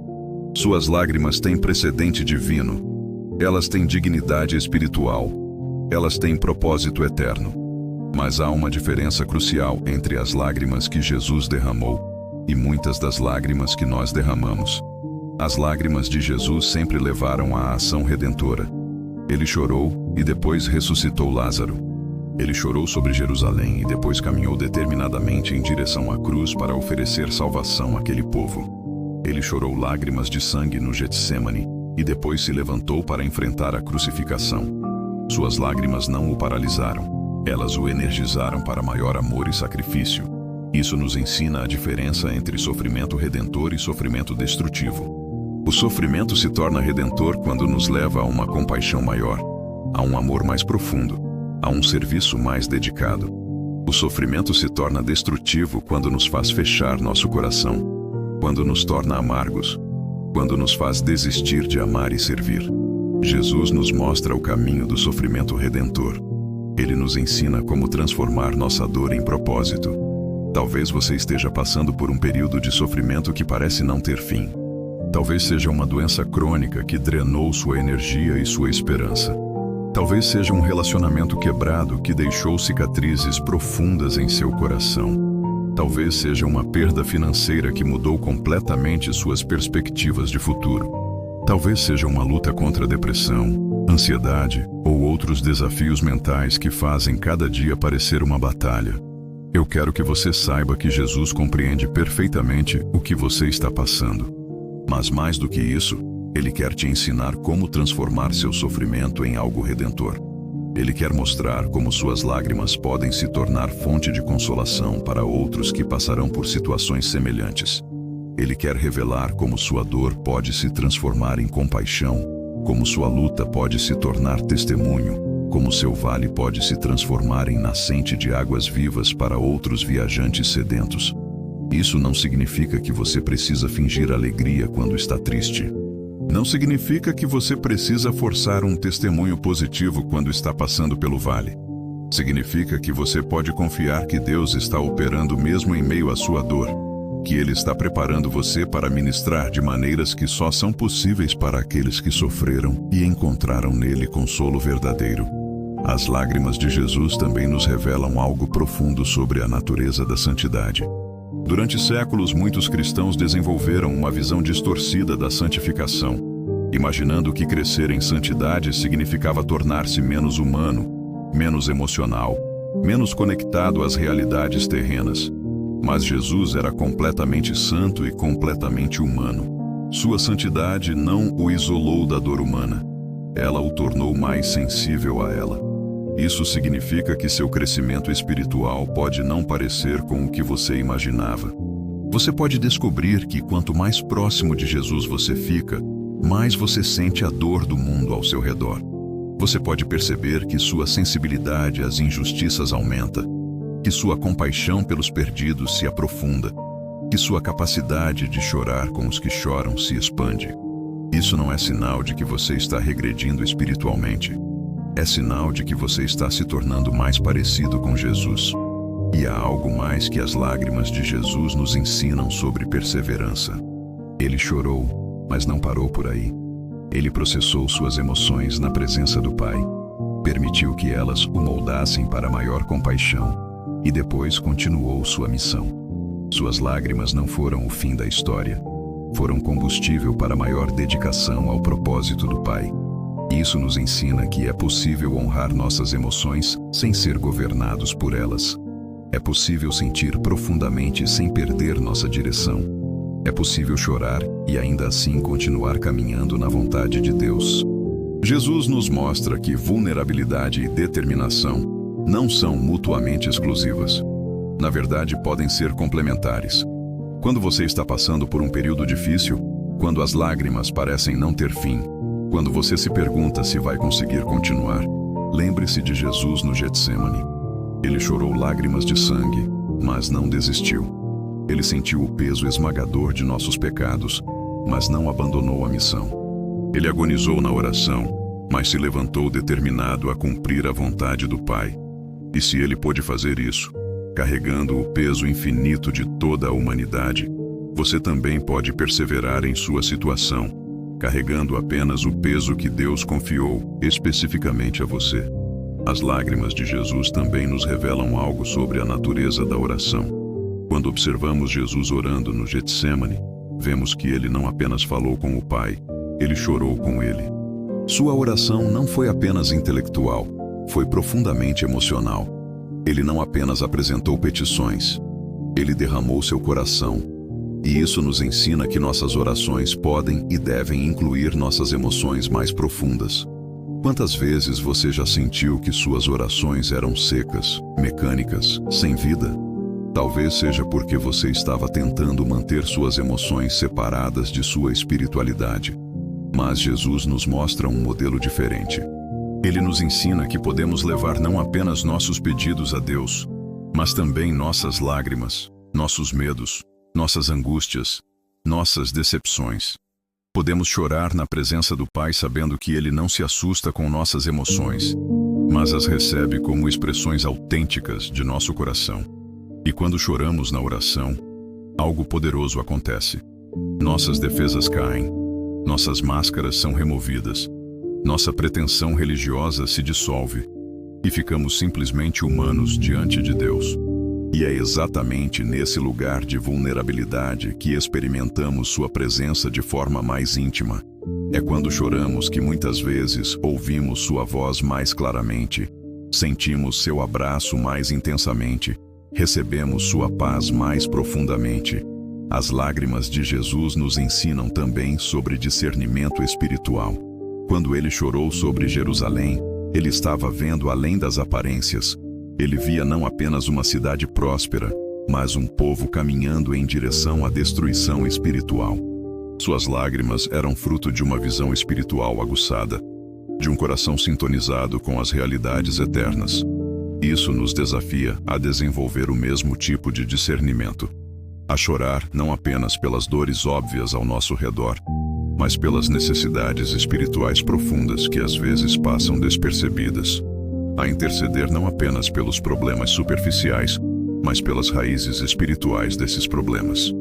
Suas lágrimas têm precedente divino. Elas têm dignidade espiritual. Elas têm propósito eterno. Mas há uma diferença crucial entre as lágrimas que Jesus derramou e muitas das lágrimas que nós derramamos. As lágrimas de Jesus sempre levaram à ação redentora. Ele chorou e depois ressuscitou Lázaro. Ele chorou sobre Jerusalém e depois caminhou determinadamente em direção à cruz para oferecer salvação àquele povo. Ele chorou lágrimas de sangue no Getsêmani e depois se levantou para enfrentar a crucificação. Suas lágrimas não o paralisaram. Elas o energizaram para maior amor e sacrifício. Isso nos ensina a diferença entre sofrimento redentor e sofrimento destrutivo. O sofrimento se torna redentor quando nos leva a uma compaixão maior, a um amor mais profundo, a um serviço mais dedicado. O sofrimento se torna destrutivo quando nos faz fechar nosso coração, quando nos torna amargos, quando nos faz desistir de amar e servir. Jesus nos mostra o caminho do sofrimento redentor. Ele nos ensina como transformar nossa dor em propósito. Talvez você esteja passando por um período de sofrimento que parece não ter fim. Talvez seja uma doença crônica que drenou sua energia e sua esperança. Talvez seja um relacionamento quebrado que deixou cicatrizes profundas em seu coração. Talvez seja uma perda financeira que mudou completamente suas perspectivas de futuro. Talvez seja uma luta contra a depressão, ansiedade ou outros desafios mentais que fazem cada dia parecer uma batalha. Eu quero que você saiba que Jesus compreende perfeitamente o que você está passando. Mas mais do que isso, Ele quer te ensinar como transformar seu sofrimento em algo redentor. Ele quer mostrar como suas lágrimas podem se tornar fonte de consolação para outros que passarão por situações semelhantes. Ele quer revelar como sua dor pode se transformar em compaixão, como sua luta pode se tornar testemunho, como seu vale pode se transformar em nascente de águas vivas para outros viajantes sedentos. Isso não significa que você precisa fingir alegria quando está triste. Não significa que você precisa forçar um testemunho positivo quando está passando pelo vale. Significa que você pode confiar que Deus está operando mesmo em meio à sua dor, que Ele está preparando você para ministrar de maneiras que só são possíveis para aqueles que sofreram e encontraram nele consolo verdadeiro. As lágrimas de Jesus também nos revelam algo profundo sobre a natureza da santidade. Durante séculos, muitos cristãos desenvolveram uma visão distorcida da santificação, imaginando que crescer em santidade significava tornar-se menos humano, menos emocional, menos conectado às realidades terrenas. Mas Jesus era completamente santo e completamente humano. Sua santidade não o isolou da dor humana. Ela o tornou mais sensível a ela. Isso significa que seu crescimento espiritual pode não parecer com o que você imaginava. Você pode descobrir que quanto mais próximo de Jesus você fica, mais você sente a dor do mundo ao seu redor. Você pode perceber que sua sensibilidade às injustiças aumenta, que sua compaixão pelos perdidos se aprofunda, que sua capacidade de chorar com os que choram se expande. Isso não é sinal de que você está regredindo espiritualmente. É sinal de que você está se tornando mais parecido com Jesus. E há algo mais que as lágrimas de Jesus nos ensinam sobre perseverança. Ele chorou, mas não parou por aí. Ele processou suas emoções na presença do Pai, permitiu que elas o moldassem para maior compaixão, e depois continuou sua missão. Suas lágrimas não foram o fim da história. Foram combustível para maior dedicação ao propósito do Pai. Isso nos ensina que é possível honrar nossas emoções sem ser governados por elas. É possível sentir profundamente sem perder nossa direção. É possível chorar e ainda assim continuar caminhando na vontade de Deus. Jesus nos mostra que vulnerabilidade e determinação não são mutuamente exclusivas. Na verdade, podem ser complementares. Quando você está passando por um período difícil, quando as lágrimas parecem não ter fim, quando você se pergunta se vai conseguir continuar, lembre-se de Jesus no Getsêmani. Ele chorou lágrimas de sangue, mas não desistiu. Ele sentiu o peso esmagador de nossos pecados, mas não abandonou a missão. Ele agonizou na oração, mas se levantou determinado a cumprir a vontade do Pai. E se ele pôde fazer isso, carregando o peso infinito de toda a humanidade, você também pode perseverar em sua situação, carregando apenas o peso que Deus confiou especificamente a você. As lágrimas de Jesus também nos revelam algo sobre a natureza da oração. Quando observamos Jesus orando no Getsêmani, vemos que ele não apenas falou com o Pai, ele chorou com ele. Sua oração não foi apenas intelectual, foi profundamente emocional. Ele não apenas apresentou petições, ele derramou seu coração. E isso nos ensina que nossas orações podem e devem incluir nossas emoções mais profundas. Quantas vezes você já sentiu que suas orações eram secas, mecânicas, sem vida? Talvez seja porque você estava tentando manter suas emoções separadas de sua espiritualidade. Mas Jesus nos mostra um modelo diferente. Ele nos ensina que podemos levar não apenas nossos pedidos a Deus, mas também nossas lágrimas, nossos medos, nossas angústias, nossas decepções. Podemos chorar na presença do Pai sabendo que Ele não se assusta com nossas emoções, mas as recebe como expressões autênticas de nosso coração. E quando choramos na oração, algo poderoso acontece. Nossas defesas caem, nossas máscaras são removidas, nossa pretensão religiosa se dissolve e ficamos simplesmente humanos diante de Deus. E é exatamente nesse lugar de vulnerabilidade que experimentamos sua presença de forma mais íntima. É quando choramos que muitas vezes ouvimos sua voz mais claramente, sentimos seu abraço mais intensamente, recebemos sua paz mais profundamente. As lágrimas de Jesus nos ensinam também sobre discernimento espiritual. Quando ele chorou sobre Jerusalém, ele estava vendo além das aparências. Ele via não apenas uma cidade próspera, mas um povo caminhando em direção à destruição espiritual. Suas lágrimas eram fruto de uma visão espiritual aguçada, de um coração sintonizado com as realidades eternas. Isso nos desafia a desenvolver o mesmo tipo de discernimento. A chorar não apenas pelas dores óbvias ao nosso redor, mas pelas necessidades espirituais profundas que às vezes passam despercebidas. A interceder não apenas pelos problemas superficiais, mas pelas raízes espirituais desses problemas.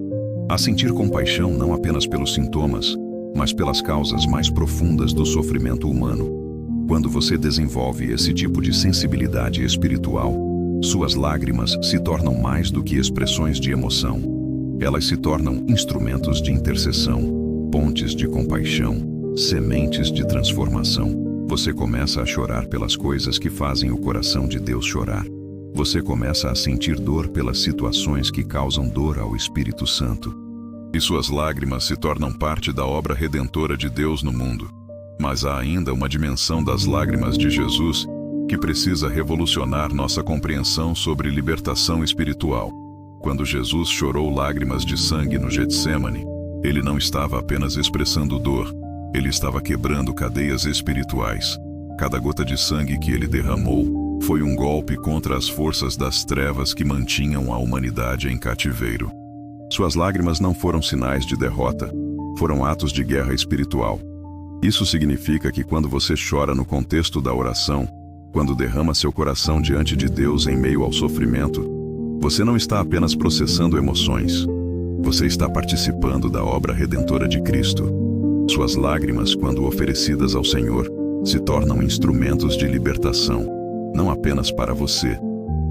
A sentir compaixão não apenas pelos sintomas, mas pelas causas mais profundas do sofrimento humano. Quando você desenvolve esse tipo de sensibilidade espiritual, suas lágrimas se tornam mais do que expressões de emoção. Elas se tornam instrumentos de intercessão, pontes de compaixão, sementes de transformação. Você começa a chorar pelas coisas que fazem o coração de Deus chorar. Você começa a sentir dor pelas situações que causam dor ao Espírito Santo. E suas lágrimas se tornam parte da obra redentora de Deus no mundo. Mas há ainda uma dimensão das lágrimas de Jesus que precisa revolucionar nossa compreensão sobre libertação espiritual. Quando Jesus chorou lágrimas de sangue no Getsêmani, ele não estava apenas expressando dor, ele estava quebrando cadeias espirituais. Cada gota de sangue que ele derramou foi um golpe contra as forças das trevas que mantinham a humanidade em cativeiro. Suas lágrimas não foram sinais de derrota, foram atos de guerra espiritual. Isso significa que quando você chora no contexto da oração, quando derrama seu coração diante de Deus em meio ao sofrimento, você não está apenas processando emoções, você está participando da obra redentora de Cristo. Suas lágrimas, quando oferecidas ao Senhor, se tornam instrumentos de libertação, não apenas para você,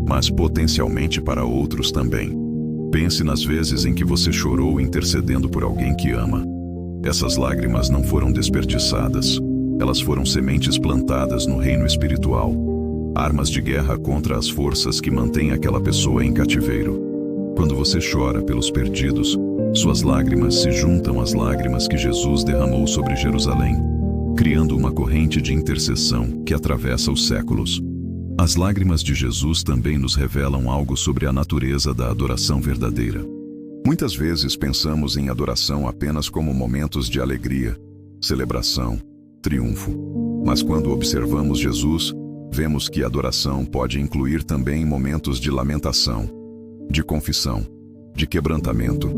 mas potencialmente para outros também. Pense nas vezes em que você chorou intercedendo por alguém que ama. Essas lágrimas não foram desperdiçadas, elas foram sementes plantadas no reino espiritual, armas de guerra contra as forças que mantêm aquela pessoa em cativeiro. Quando você chora pelos perdidos, suas lágrimas se juntam às lágrimas que Jesus derramou sobre Jerusalém, criando uma corrente de intercessão que atravessa os séculos. As lágrimas de Jesus também nos revelam algo sobre a natureza da adoração verdadeira. Muitas vezes pensamos em adoração apenas como momentos de alegria, celebração, triunfo. Mas quando observamos Jesus, vemos que a adoração pode incluir também momentos de lamentação, de confissão, de quebrantamento.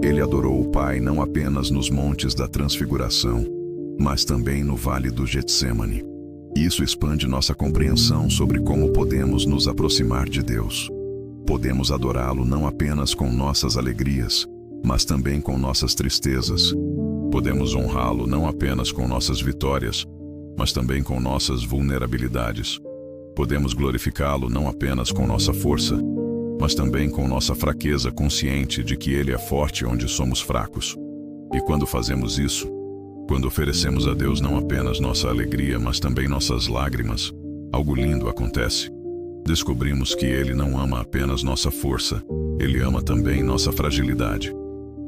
Ele adorou o Pai não apenas nos montes da Transfiguração, mas também no Vale do Getsêmani. Isso expande nossa compreensão sobre como podemos nos aproximar de Deus. Podemos adorá-lo não apenas com nossas alegrias, mas também com nossas tristezas. Podemos honrá-lo não apenas com nossas vitórias, mas também com nossas vulnerabilidades. Podemos glorificá-lo não apenas com nossa força, mas também com nossa fraqueza, consciente de que Ele é forte onde somos fracos. E quando fazemos isso, quando oferecemos a Deus não apenas nossa alegria, mas também nossas lágrimas, algo lindo acontece. Descobrimos que Ele não ama apenas nossa força, Ele ama também nossa fragilidade.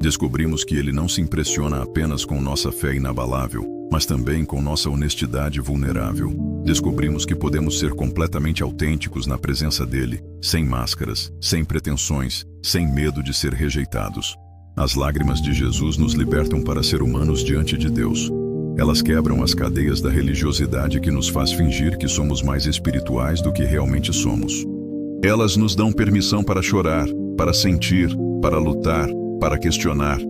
Descobrimos que Ele não se impressiona apenas com nossa fé inabalável, mas também com nossa honestidade vulnerável. Descobrimos que podemos ser completamente autênticos na presença dEle, sem máscaras, sem pretensões, sem medo de ser rejeitados. As lágrimas de Jesus nos libertam para ser humanos diante de Deus. Elas quebram as cadeias da religiosidade que nos faz fingir que somos mais espirituais do que realmente somos. Elas nos dão permissão para chorar, para sentir, para lutar, para questionar,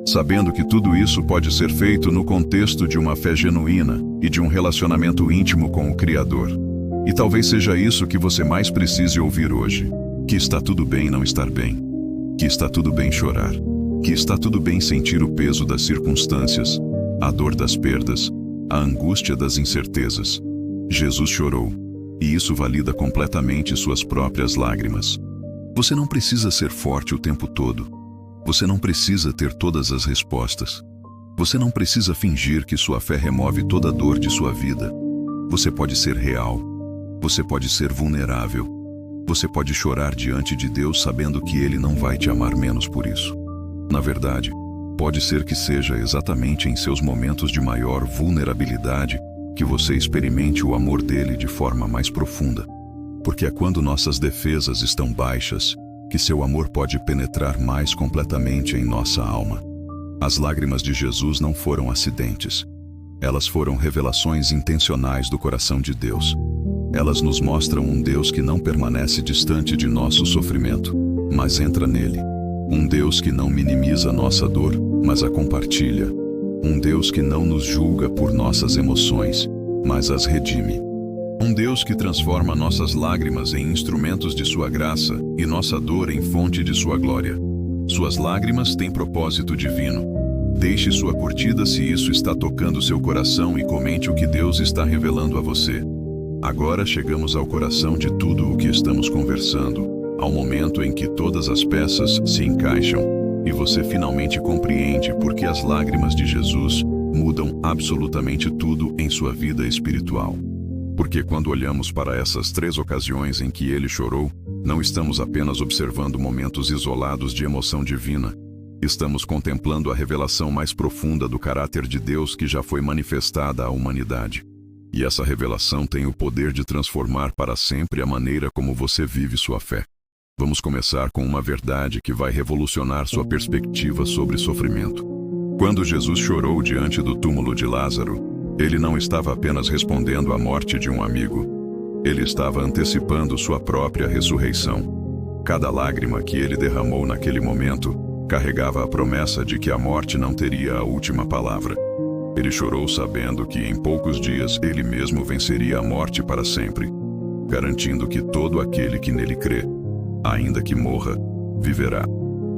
sabendo que tudo isso pode ser feito no contexto de uma fé genuína e de um relacionamento íntimo com o Criador. E talvez seja isso que você mais precise ouvir hoje: que está tudo bem não estar bem, que está tudo bem chorar, que está tudo bem sentir o peso das circunstâncias, a dor das perdas, a angústia das incertezas. Jesus chorou, e isso valida completamente suas próprias lágrimas. Você não precisa ser forte o tempo todo. Você não precisa ter todas as respostas. Você não precisa fingir que sua fé remove toda a dor de sua vida. Você pode ser real. Você pode ser vulnerável. Você pode chorar diante de Deus sabendo que Ele não vai te amar menos por isso. Na verdade, pode ser que seja exatamente em seus momentos de maior vulnerabilidade que você experimente o amor dele de forma mais profunda. Porque é quando nossas defesas estão baixas que seu amor pode penetrar mais completamente em nossa alma. As lágrimas de Jesus não foram acidentes. Elas foram revelações intencionais do coração de Deus. Elas nos mostram um Deus que não permanece distante de nosso sofrimento, mas entra nele. Um Deus que não minimiza nossa dor, mas a compartilha. Um Deus que não nos julga por nossas emoções, mas as redime. Um Deus que transforma nossas lágrimas em instrumentos de sua graça e nossa dor em fonte de sua glória. Suas lágrimas têm propósito divino. Deixe sua curtida se isso está tocando seu coração e comente o que Deus está revelando a você. Agora chegamos ao coração de tudo o que estamos conversando, ao momento em que todas as peças se encaixam e você finalmente compreende por que as lágrimas de Jesus mudam absolutamente tudo em sua vida espiritual. Porque quando olhamos para essas 3 ocasiões em que ele chorou, não estamos apenas observando momentos isolados de emoção divina, estamos contemplando a revelação mais profunda do caráter de Deus que já foi manifestada à humanidade. E essa revelação tem o poder de transformar para sempre a maneira como você vive sua fé. Vamos começar com uma verdade que vai revolucionar sua perspectiva sobre sofrimento. Quando Jesus chorou diante do túmulo de Lázaro, ele não estava apenas respondendo à morte de um amigo. Ele estava antecipando sua própria ressurreição. Cada lágrima que ele derramou naquele momento carregava a promessa de que a morte não teria a última palavra. Ele chorou sabendo que em poucos dias ele mesmo venceria a morte para sempre, garantindo que todo aquele que nele crê, ainda que morra, viverá.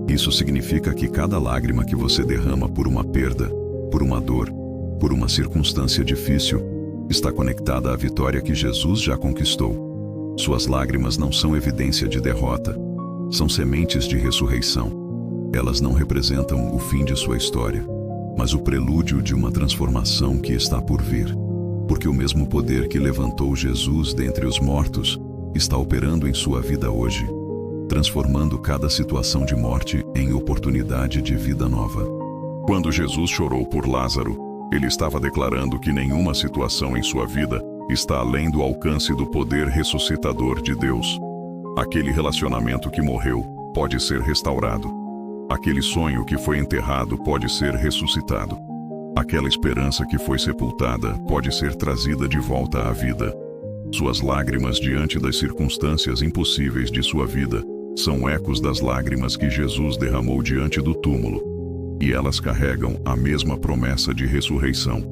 Isso significa que cada lágrima que você derrama por uma perda, por uma dor, por uma circunstância difícil, está conectada à vitória que Jesus já conquistou. Suas lágrimas não são evidência de derrota, são sementes de ressurreição. Elas não representam o fim de sua história, mas o prelúdio de uma transformação que está por vir. Porque o mesmo poder que levantou Jesus dentre os mortos está operando em sua vida hoje, transformando cada situação de morte em oportunidade de vida nova. Quando Jesus chorou por Lázaro, ele estava declarando que nenhuma situação em sua vida está além do alcance do poder ressuscitador de Deus. Aquele relacionamento que morreu pode ser restaurado. Aquele sonho que foi enterrado pode ser ressuscitado. Aquela esperança que foi sepultada pode ser trazida de volta à vida. Suas lágrimas diante das circunstâncias impossíveis de sua vida são ecos das lágrimas que Jesus derramou diante do túmulo, e elas carregam a mesma promessa de ressurreição.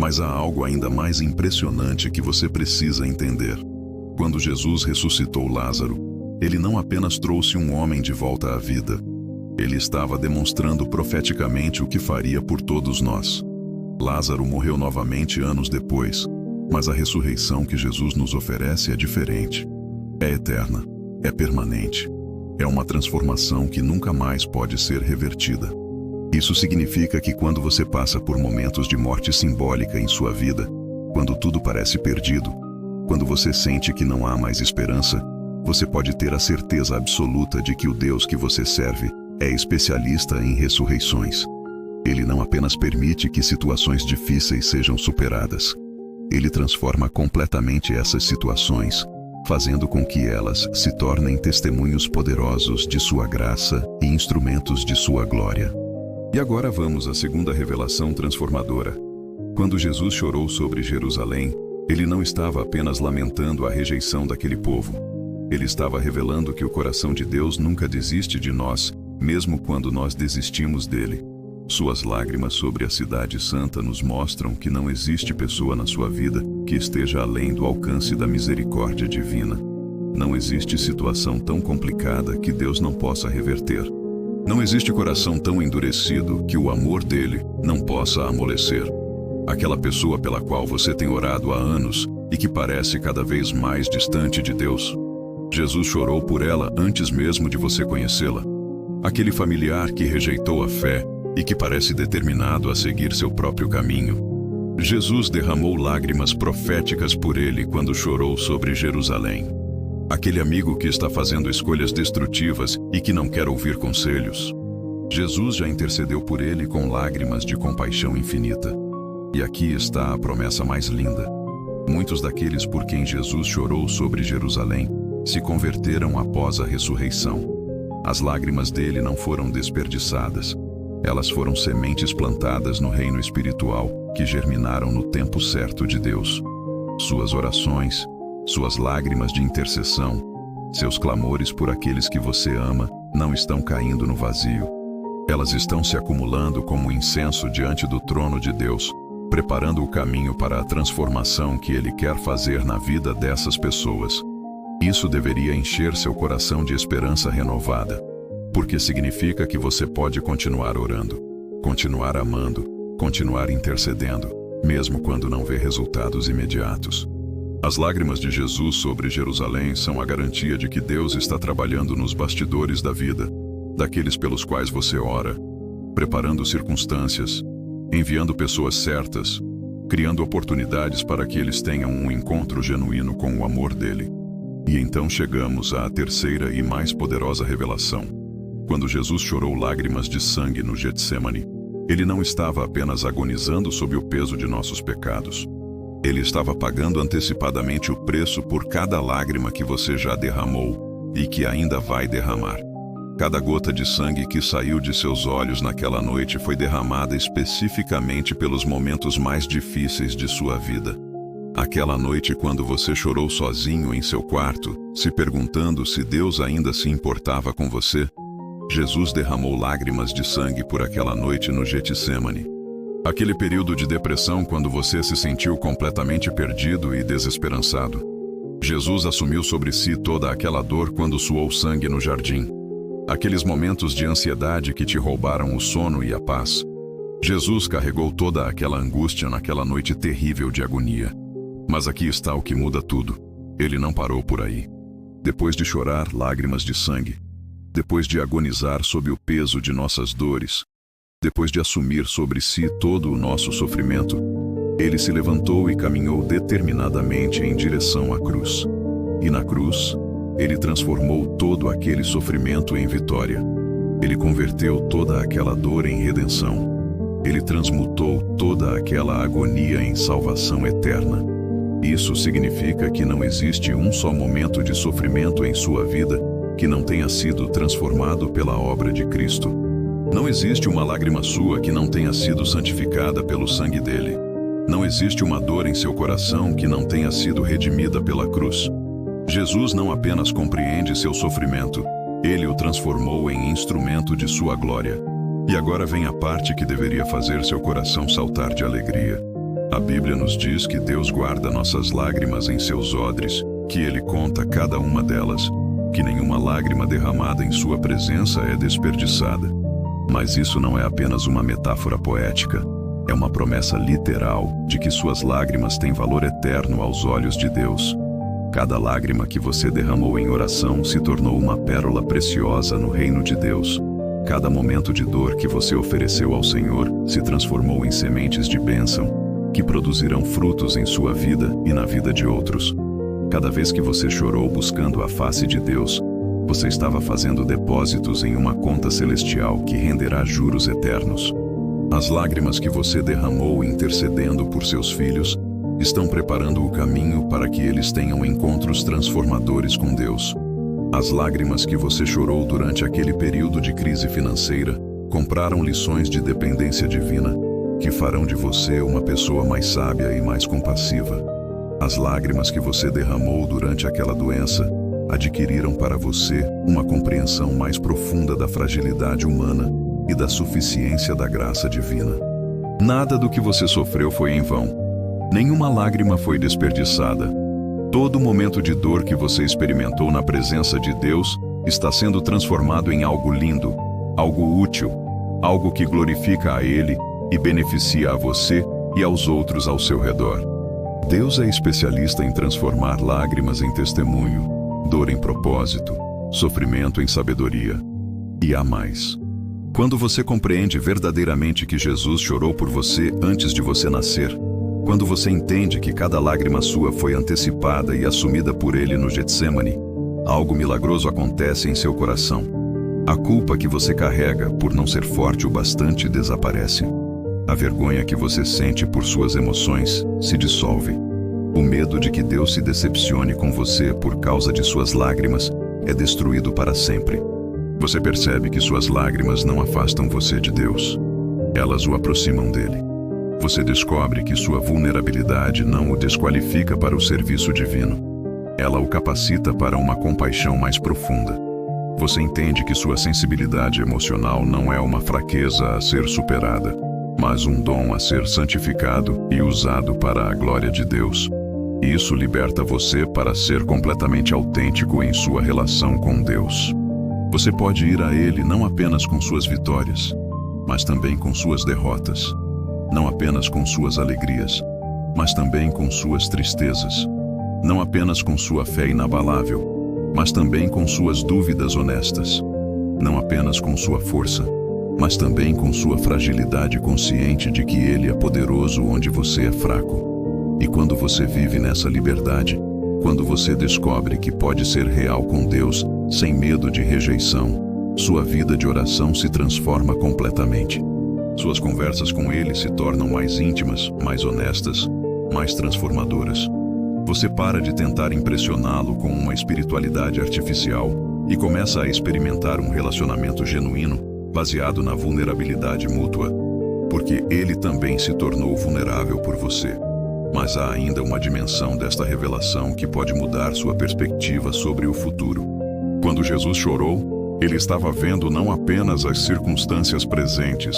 Mas há algo ainda mais impressionante que você precisa entender. Quando Jesus ressuscitou Lázaro, ele não apenas trouxe um homem de volta à vida, ele estava demonstrando profeticamente o que faria por todos nós. Lázaro morreu novamente anos depois, mas a ressurreição que Jesus nos oferece é diferente. É eterna, é permanente, é uma transformação que nunca mais pode ser revertida. Isso significa que quando você passa por momentos de morte simbólica em sua vida, quando tudo parece perdido, quando você sente que não há mais esperança, você pode ter a certeza absoluta de que o Deus que você serve é especialista em ressurreições. Ele não apenas permite que situações difíceis sejam superadas, ele transforma completamente essas situações, fazendo com que elas se tornem testemunhos poderosos de sua graça e instrumentos de sua glória. E agora vamos à segunda revelação transformadora. Quando Jesus chorou sobre Jerusalém, ele não estava apenas lamentando a rejeição daquele povo. Ele estava revelando que o coração de Deus nunca desiste de nós, mesmo quando nós desistimos dele. Suas lágrimas sobre a Cidade Santa nos mostram que não existe pessoa na sua vida que esteja além do alcance da misericórdia divina. Não existe situação tão complicada que Deus não possa reverter. Não existe coração tão endurecido que o amor dele não possa amolecer. Aquela pessoa pela qual você tem orado há anos e que parece cada vez mais distante de Deus. Jesus chorou por ela antes mesmo de você conhecê-la. Aquele familiar que rejeitou a fé e que parece determinado a seguir seu próprio caminho. Jesus derramou lágrimas proféticas por ele quando chorou sobre Jerusalém. Aquele amigo que está fazendo escolhas destrutivas e que não quer ouvir conselhos. Jesus já intercedeu por ele com lágrimas de compaixão infinita. E aqui está a promessa mais linda. Muitos daqueles por quem Jesus chorou sobre Jerusalém se converteram após a ressurreição. As lágrimas dele não foram desperdiçadas. Elas foram sementes plantadas no reino espiritual que germinaram no tempo certo de Deus. Suas orações, suas lágrimas de intercessão, seus clamores por aqueles que você ama não estão caindo no vazio. Elas estão se acumulando como incenso diante do trono de Deus, preparando o caminho para a transformação que Ele quer fazer na vida dessas pessoas. Isso deveria encher seu coração de esperança renovada, porque significa que você pode continuar orando, continuar amando, continuar intercedendo, mesmo quando não vê resultados imediatos. As lágrimas de Jesus sobre Jerusalém são a garantia de que Deus está trabalhando nos bastidores da vida, daqueles pelos quais você ora, preparando circunstâncias, enviando pessoas certas, criando oportunidades para que eles tenham um encontro genuíno com o amor dele. E então chegamos à terceira e mais poderosa revelação. Quando Jesus chorou lágrimas de sangue no Getsêmani, ele não estava apenas agonizando sob o peso de nossos pecados. Ele estava pagando antecipadamente o preço por cada lágrima que você já derramou e que ainda vai derramar. Cada gota de sangue que saiu de seus olhos naquela noite foi derramada especificamente pelos momentos mais difíceis de sua vida. Aquela noite quando você chorou sozinho em seu quarto, se perguntando se Deus ainda se importava com você, Jesus derramou lágrimas de sangue por aquela noite no Getsêmani. Aquele período de depressão quando você se sentiu completamente perdido e desesperançado. Jesus assumiu sobre si toda aquela dor quando suou sangue no jardim. Aqueles momentos de ansiedade que te roubaram o sono e a paz. Jesus carregou toda aquela angústia naquela noite terrível de agonia. Mas aqui está o que muda tudo. Ele não parou por aí. Depois de chorar lágrimas de sangue, depois de agonizar sob o peso de nossas dores, depois de assumir sobre si todo o nosso sofrimento, ele se levantou e caminhou determinadamente em direção à cruz. E na cruz, ele transformou todo aquele sofrimento em vitória. Ele converteu toda aquela dor em redenção. Ele transmutou toda aquela agonia em salvação eterna. Isso significa que não existe um só momento de sofrimento em sua vida que não tenha sido transformado pela obra de Cristo. Não existe uma lágrima sua que não tenha sido santificada pelo sangue dele. Não existe uma dor em seu coração que não tenha sido redimida pela cruz. Jesus não apenas compreende seu sofrimento, ele o transformou em instrumento de sua glória. E agora vem a parte que deveria fazer seu coração saltar de alegria. A Bíblia nos diz que Deus guarda nossas lágrimas em seus odres, que Ele conta cada uma delas, que nenhuma lágrima derramada em sua presença é desperdiçada. Mas isso não é apenas uma metáfora poética, é uma promessa literal de que suas lágrimas têm valor eterno aos olhos de Deus. Cada lágrima que você derramou em oração se tornou uma pérola preciosa no reino de Deus. Cada momento de dor que você ofereceu ao Senhor se transformou em sementes de bênção, que produzirão frutos em sua vida e na vida de outros. Cada vez que você chorou buscando a face de Deus, você estava fazendo depósitos em uma conta celestial que renderá juros eternos. As lágrimas que você derramou intercedendo por seus filhos estão preparando o caminho para que eles tenham encontros transformadores com Deus. As lágrimas que você chorou durante aquele período de crise financeira compraram lições de dependência divina que farão de você uma pessoa mais sábia e mais compassiva. As lágrimas que você derramou durante aquela doença adquiriram para você uma compreensão mais profunda da fragilidade humana e da suficiência da graça divina. Nada do que você sofreu foi em vão. Nenhuma lágrima foi desperdiçada. Todo momento de dor que você experimentou na presença de Deus está sendo transformado em algo lindo, algo útil, algo que glorifica a Ele e beneficia a você e aos outros ao seu redor. Deus é especialista em transformar lágrimas em testemunho, dor em propósito, sofrimento em sabedoria. E há mais. Quando você compreende verdadeiramente que Jesus chorou por você antes de você nascer, quando você entende que cada lágrima sua foi antecipada e assumida por Ele no Getsêmani, algo milagroso acontece em seu coração. A culpa que você carrega por não ser forte o bastante desaparece. A vergonha que você sente por suas emoções se dissolve. O medo de que Deus se decepcione com você por causa de suas lágrimas é destruído para sempre. Você percebe que suas lágrimas não afastam você de Deus. Elas o aproximam dele. Você descobre que sua vulnerabilidade não o desqualifica para o serviço divino. Ela o capacita para uma compaixão mais profunda. Você entende que sua sensibilidade emocional não é uma fraqueza a ser superada, mas um dom a ser santificado e usado para a glória de Deus. Isso liberta você para ser completamente autêntico em sua relação com Deus. Você pode ir a Ele não apenas com suas vitórias, mas também com suas derrotas. Não apenas com suas alegrias, mas também com suas tristezas. Não apenas com sua fé inabalável, mas também com suas dúvidas honestas. Não apenas com sua força, mas também com sua fragilidade consciente de que Ele é poderoso onde você é fraco. E quando você vive nessa liberdade, quando você descobre que pode ser real com Deus, sem medo de rejeição, sua vida de oração se transforma completamente. Suas conversas com Ele se tornam mais íntimas, mais honestas, mais transformadoras. Você para de tentar impressioná-lo com uma espiritualidade artificial e começa a experimentar um relacionamento genuíno, baseado na vulnerabilidade mútua, porque Ele também se tornou vulnerável por você. Mas há ainda uma dimensão desta revelação que pode mudar sua perspectiva sobre o futuro. Quando Jesus chorou, Ele estava vendo não apenas as circunstâncias presentes,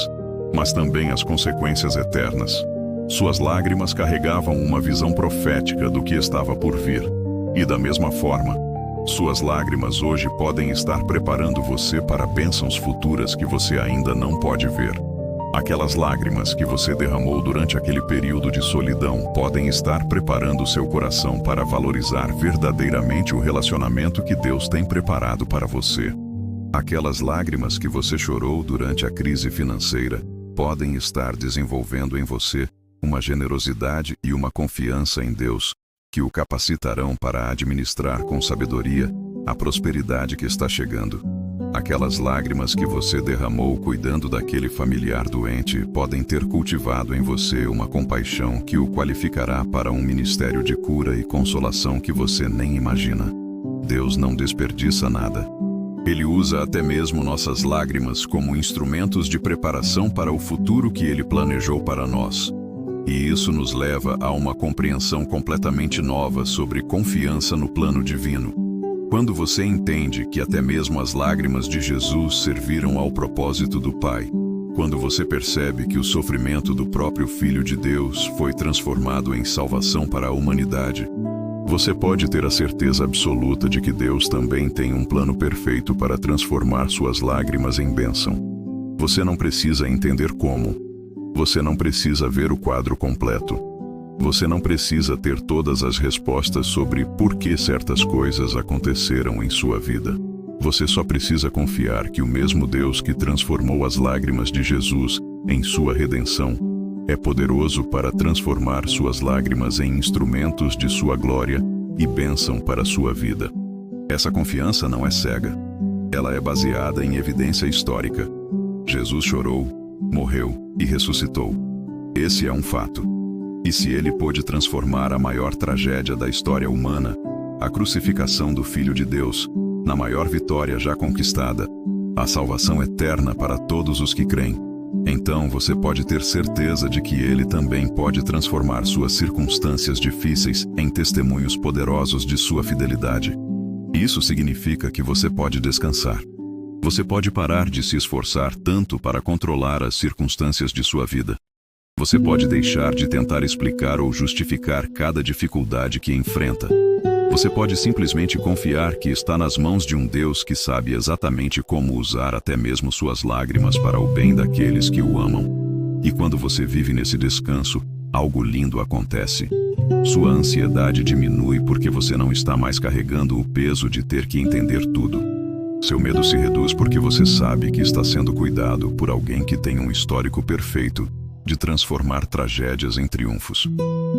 mas também as consequências eternas. Suas lágrimas carregavam uma visão profética do que estava por vir. E da mesma forma, suas lágrimas hoje podem estar preparando você para bênçãos futuras que você ainda não pode ver. Aquelas lágrimas que você derramou durante aquele período de solidão podem estar preparando seu coração para valorizar verdadeiramente o relacionamento que Deus tem preparado para você. Aquelas lágrimas que você chorou durante a crise financeira podem estar desenvolvendo em você uma generosidade e uma confiança em Deus que o capacitarão para administrar com sabedoria a prosperidade que está chegando. Aquelas lágrimas que você derramou cuidando daquele familiar doente podem ter cultivado em você uma compaixão que o qualificará para um ministério de cura e consolação que você nem imagina. Deus não desperdiça nada. Ele usa até mesmo nossas lágrimas como instrumentos de preparação para o futuro que Ele planejou para nós. E isso nos leva a uma compreensão completamente nova sobre confiança no plano divino. Quando você entende que até mesmo as lágrimas de Jesus serviram ao propósito do Pai, quando você percebe que o sofrimento do próprio Filho de Deus foi transformado em salvação para a humanidade, você pode ter a certeza absoluta de que Deus também tem um plano perfeito para transformar suas lágrimas em bênção. Você não precisa entender como. Você não precisa ver o quadro completo. Você não precisa ter todas as respostas sobre por que certas coisas aconteceram em sua vida. Você só precisa confiar que o mesmo Deus que transformou as lágrimas de Jesus em sua redenção é poderoso para transformar suas lágrimas em instrumentos de sua glória e bênção para sua vida. Essa confiança não é cega. Ela é baseada em evidência histórica. Jesus chorou, morreu e ressuscitou. Esse é um fato. E se ele pôde transformar a maior tragédia da história humana, a crucificação do Filho de Deus, na maior vitória já conquistada, a salvação eterna para todos os que creem, então você pode ter certeza de que ele também pode transformar suas circunstâncias difíceis em testemunhos poderosos de sua fidelidade. Isso significa que você pode descansar. Você pode parar de se esforçar tanto para controlar as circunstâncias de sua vida. Você pode deixar de tentar explicar ou justificar cada dificuldade que enfrenta. Você pode simplesmente confiar que está nas mãos de um Deus que sabe exatamente como usar até mesmo suas lágrimas para o bem daqueles que o amam. E quando você vive nesse descanso, algo lindo acontece. Sua ansiedade diminui porque você não está mais carregando o peso de ter que entender tudo. Seu medo se reduz porque você sabe que está sendo cuidado por alguém que tem um histórico perfeito de transformar tragédias em triunfos.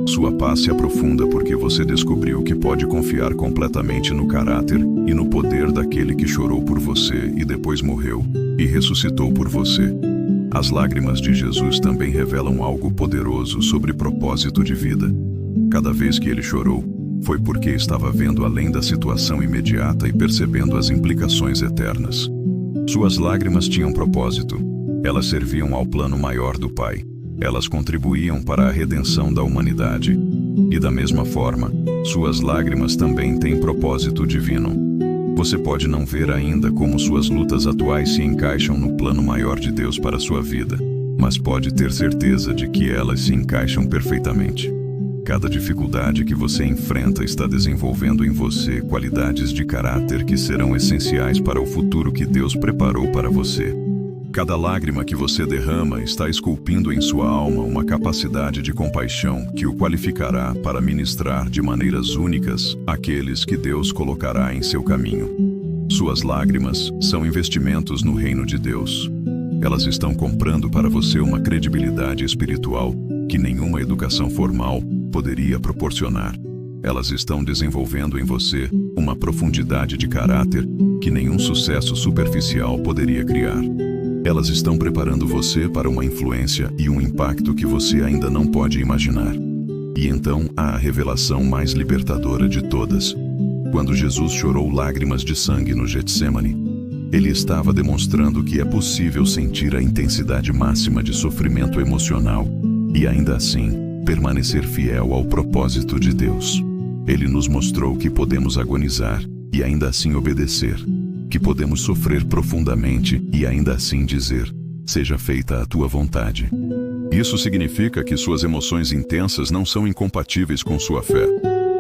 Sua paz se aprofunda porque você descobriu que pode confiar completamente no caráter e no poder daquele que chorou por você e depois morreu e ressuscitou por você. As lágrimas de Jesus também revelam algo poderoso sobre propósito de vida. Cada vez que ele chorou, foi porque estava vendo além da situação imediata e percebendo as implicações eternas. Suas lágrimas tinham propósito. Elas serviam ao plano maior do Pai. Elas contribuíam para a redenção da humanidade. E da mesma forma, suas lágrimas também têm propósito divino. Você pode não ver ainda como suas lutas atuais se encaixam no plano maior de Deus para sua vida, mas pode ter certeza de que elas se encaixam perfeitamente. Cada dificuldade que você enfrenta está desenvolvendo em você qualidades de caráter que serão essenciais para o futuro que Deus preparou para você. Cada lágrima que você derrama está esculpindo em sua alma uma capacidade de compaixão que o qualificará para ministrar de maneiras únicas àqueles que Deus colocará em seu caminho. Suas lágrimas são investimentos no reino de Deus. Elas estão comprando para você uma credibilidade espiritual que nenhuma educação formal poderia proporcionar. Elas estão desenvolvendo em você uma profundidade de caráter que nenhum sucesso superficial poderia criar. Elas estão preparando você para uma influência e um impacto que você ainda não pode imaginar. E então há a revelação mais libertadora de todas. Quando Jesus chorou lágrimas de sangue no Getsêmani, ele estava demonstrando que é possível sentir a intensidade máxima de sofrimento emocional e ainda assim permanecer fiel ao propósito de Deus. Ele nos mostrou que podemos agonizar e ainda assim obedecer, que podemos sofrer profundamente e ainda assim dizer: seja feita a tua vontade. Isso significa que suas emoções intensas não são incompatíveis com sua fé.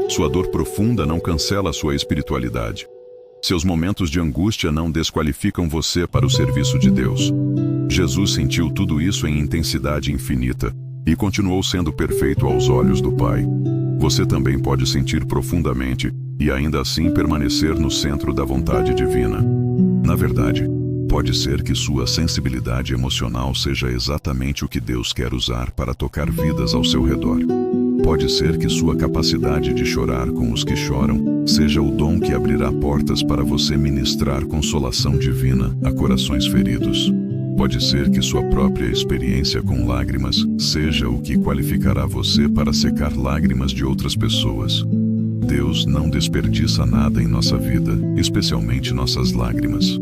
Sua dor profunda não cancela sua espiritualidade. Seus momentos de angústia não desqualificam você para o serviço de Deus. Jesus sentiu tudo isso em intensidade infinita e continuou sendo perfeito aos olhos do Pai. Você também pode sentir profundamente e ainda assim permanecer no centro da vontade divina. Na verdade, pode ser que sua sensibilidade emocional seja exatamente o que Deus quer usar para tocar vidas ao seu redor. Pode ser que sua capacidade de chorar com os que choram seja o dom que abrirá portas para você ministrar consolação divina a corações feridos. Pode ser que sua própria experiência com lágrimas seja o que qualificará você para secar lágrimas de outras pessoas. Deus não desperdiça nada em nossa vida, especialmente nossas lágrimas.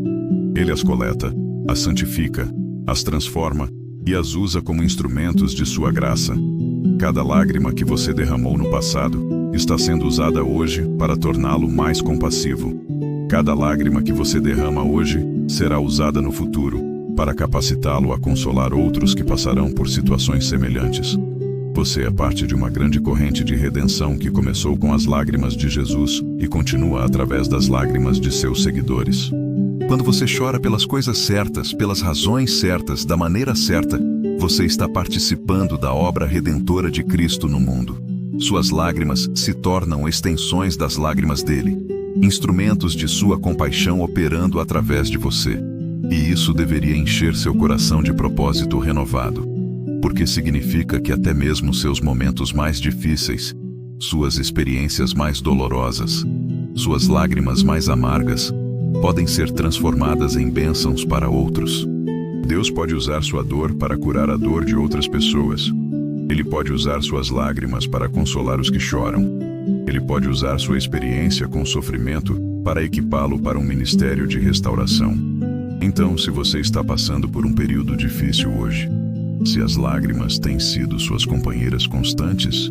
Ele as coleta, as santifica, as transforma e as usa como instrumentos de sua graça. Cada lágrima que você derramou no passado está sendo usada hoje para torná-lo mais compassivo. Cada lágrima que você derrama hoje será usada no futuro para capacitá-lo a consolar outros que passarão por situações semelhantes. Você é parte de uma grande corrente de redenção que começou com as lágrimas de Jesus e continua através das lágrimas de seus seguidores. Quando você chora pelas coisas certas, pelas razões certas, da maneira certa, você está participando da obra redentora de Cristo no mundo. Suas lágrimas se tornam extensões das lágrimas dele, instrumentos de sua compaixão operando através de você. E isso deveria encher seu coração de propósito renovado, porque significa que até mesmo seus momentos mais difíceis, suas experiências mais dolorosas, suas lágrimas mais amargas, podem ser transformadas em bênçãos para outros. Deus pode usar sua dor para curar a dor de outras pessoas. Ele pode usar suas lágrimas para consolar os que choram. Ele pode usar sua experiência com sofrimento para equipá-lo para um ministério de restauração. Então, se você está passando por um período difícil hoje, se as lágrimas têm sido suas companheiras constantes,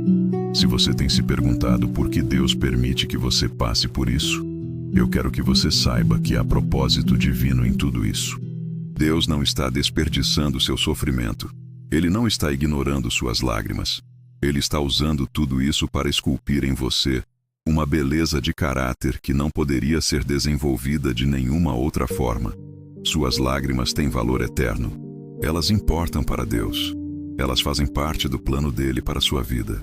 se você tem se perguntado por que Deus permite que você passe por isso, eu quero que você saiba que há propósito divino em tudo isso. Deus não está desperdiçando seu sofrimento. Ele não está ignorando suas lágrimas. Ele está usando tudo isso para esculpir em você uma beleza de caráter que não poderia ser desenvolvida de nenhuma outra forma. Suas lágrimas têm valor eterno. Elas importam para Deus. Elas fazem parte do plano dele para a sua vida.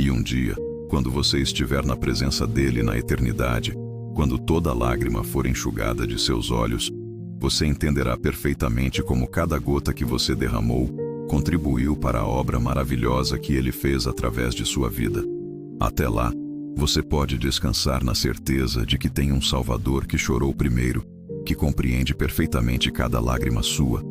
E um dia, quando você estiver na presença dele na eternidade, quando toda lágrima for enxugada de seus olhos, você entenderá perfeitamente como cada gota que você derramou contribuiu para a obra maravilhosa que ele fez através de sua vida. Até lá, você pode descansar na certeza de que tem um Salvador que chorou primeiro, que compreende perfeitamente cada lágrima sua,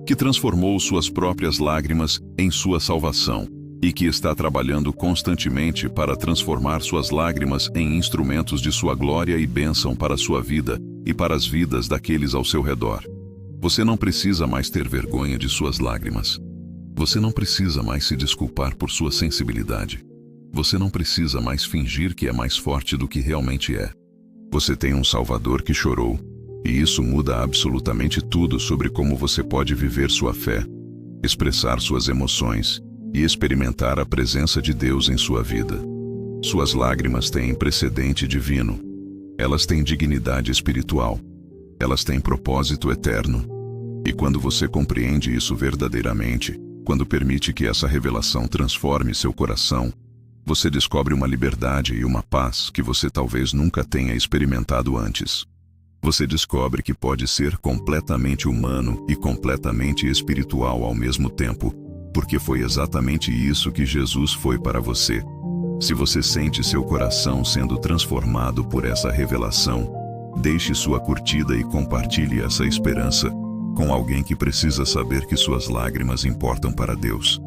que transformou suas próprias lágrimas em sua salvação e que está trabalhando constantemente para transformar suas lágrimas em instrumentos de sua glória e bênção para a sua vida e para as vidas daqueles ao seu redor. Você não precisa mais ter vergonha de suas lágrimas. Você não precisa mais se desculpar por sua sensibilidade. Você não precisa mais fingir que é mais forte do que realmente é. Você tem um Salvador que chorou, e isso muda absolutamente tudo sobre como você pode viver sua fé, expressar suas emoções e experimentar a presença de Deus em sua vida. Suas lágrimas têm precedente divino. Elas têm dignidade espiritual. Elas têm propósito eterno. E quando você compreende isso verdadeiramente, quando permite que essa revelação transforme seu coração, você descobre uma liberdade e uma paz que você talvez nunca tenha experimentado antes. Você descobre que pode ser completamente humano e completamente espiritual ao mesmo tempo, porque foi exatamente isso que Jesus foi para você. Se você sente seu coração sendo transformado por essa revelação, deixe sua curtida e compartilhe essa esperança com alguém que precisa saber que suas lágrimas importam para Deus.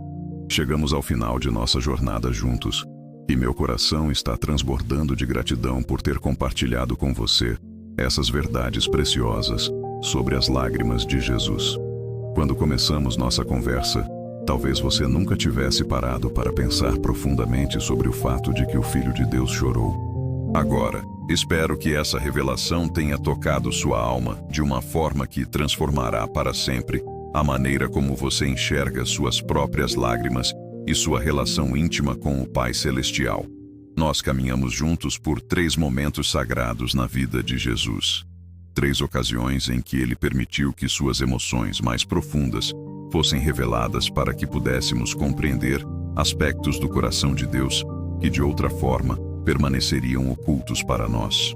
Chegamos ao final de nossa jornada juntos, e meu coração está transbordando de gratidão por ter compartilhado com você essas verdades preciosas sobre as lágrimas de Jesus. Quando começamos nossa conversa, talvez você nunca tivesse parado para pensar profundamente sobre o fato de que o Filho de Deus chorou. Agora, espero que essa revelação tenha tocado sua alma de uma forma que transformará para sempre a maneira como você enxerga suas próprias lágrimas e sua relação íntima com o Pai Celestial. Nós caminhamos juntos por 3 momentos sagrados na vida de Jesus. 3 ocasiões em que ele permitiu que suas emoções mais profundas fossem reveladas para que pudéssemos compreender aspectos do coração de Deus que, de outra forma, permaneceriam ocultos para nós.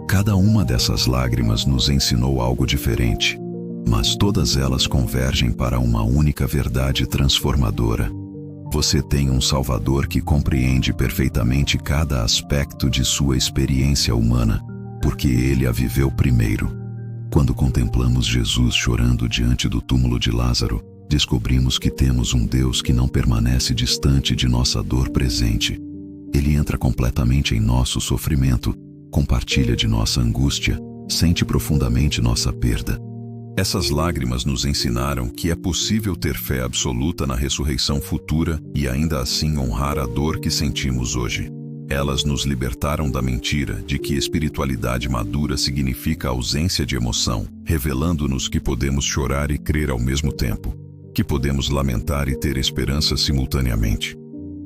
Cada uma dessas lágrimas nos ensinou algo diferente, mas todas elas convergem para uma única verdade transformadora. Você tem um Salvador que compreende perfeitamente cada aspecto de sua experiência humana, porque ele a viveu primeiro. Quando contemplamos Jesus chorando diante do túmulo de Lázaro, descobrimos que temos um Deus que não permanece distante de nossa dor presente. Ele entra completamente em nosso sofrimento, compartilha de nossa angústia, sente profundamente nossa perda. Essas lágrimas nos ensinaram que é possível ter fé absoluta na ressurreição futura e ainda assim honrar a dor que sentimos hoje. Elas nos libertaram da mentira de que espiritualidade madura significa ausência de emoção, revelando-nos que podemos chorar e crer ao mesmo tempo, que podemos lamentar e ter esperança simultaneamente.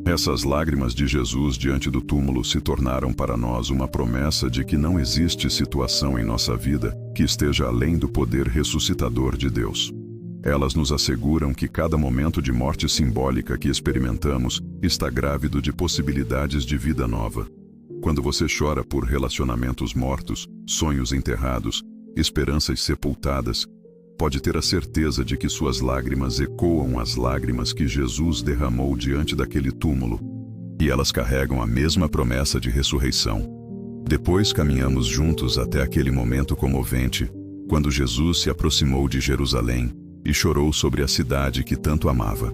Essas lágrimas de Jesus diante do túmulo se tornaram para nós uma promessa de que não existe situação em nossa vida que esteja além do poder ressuscitador de Deus. Elas nos asseguram que cada momento de morte simbólica que experimentamos está grávido de possibilidades de vida nova. Quando você chora por relacionamentos mortos, sonhos enterrados, esperanças sepultadas, pode ter a certeza de que suas lágrimas ecoam as lágrimas que Jesus derramou diante daquele túmulo, e elas carregam a mesma promessa de ressurreição. Depois caminhamos juntos até aquele momento comovente, quando Jesus se aproximou de Jerusalém e chorou sobre a cidade que tanto amava.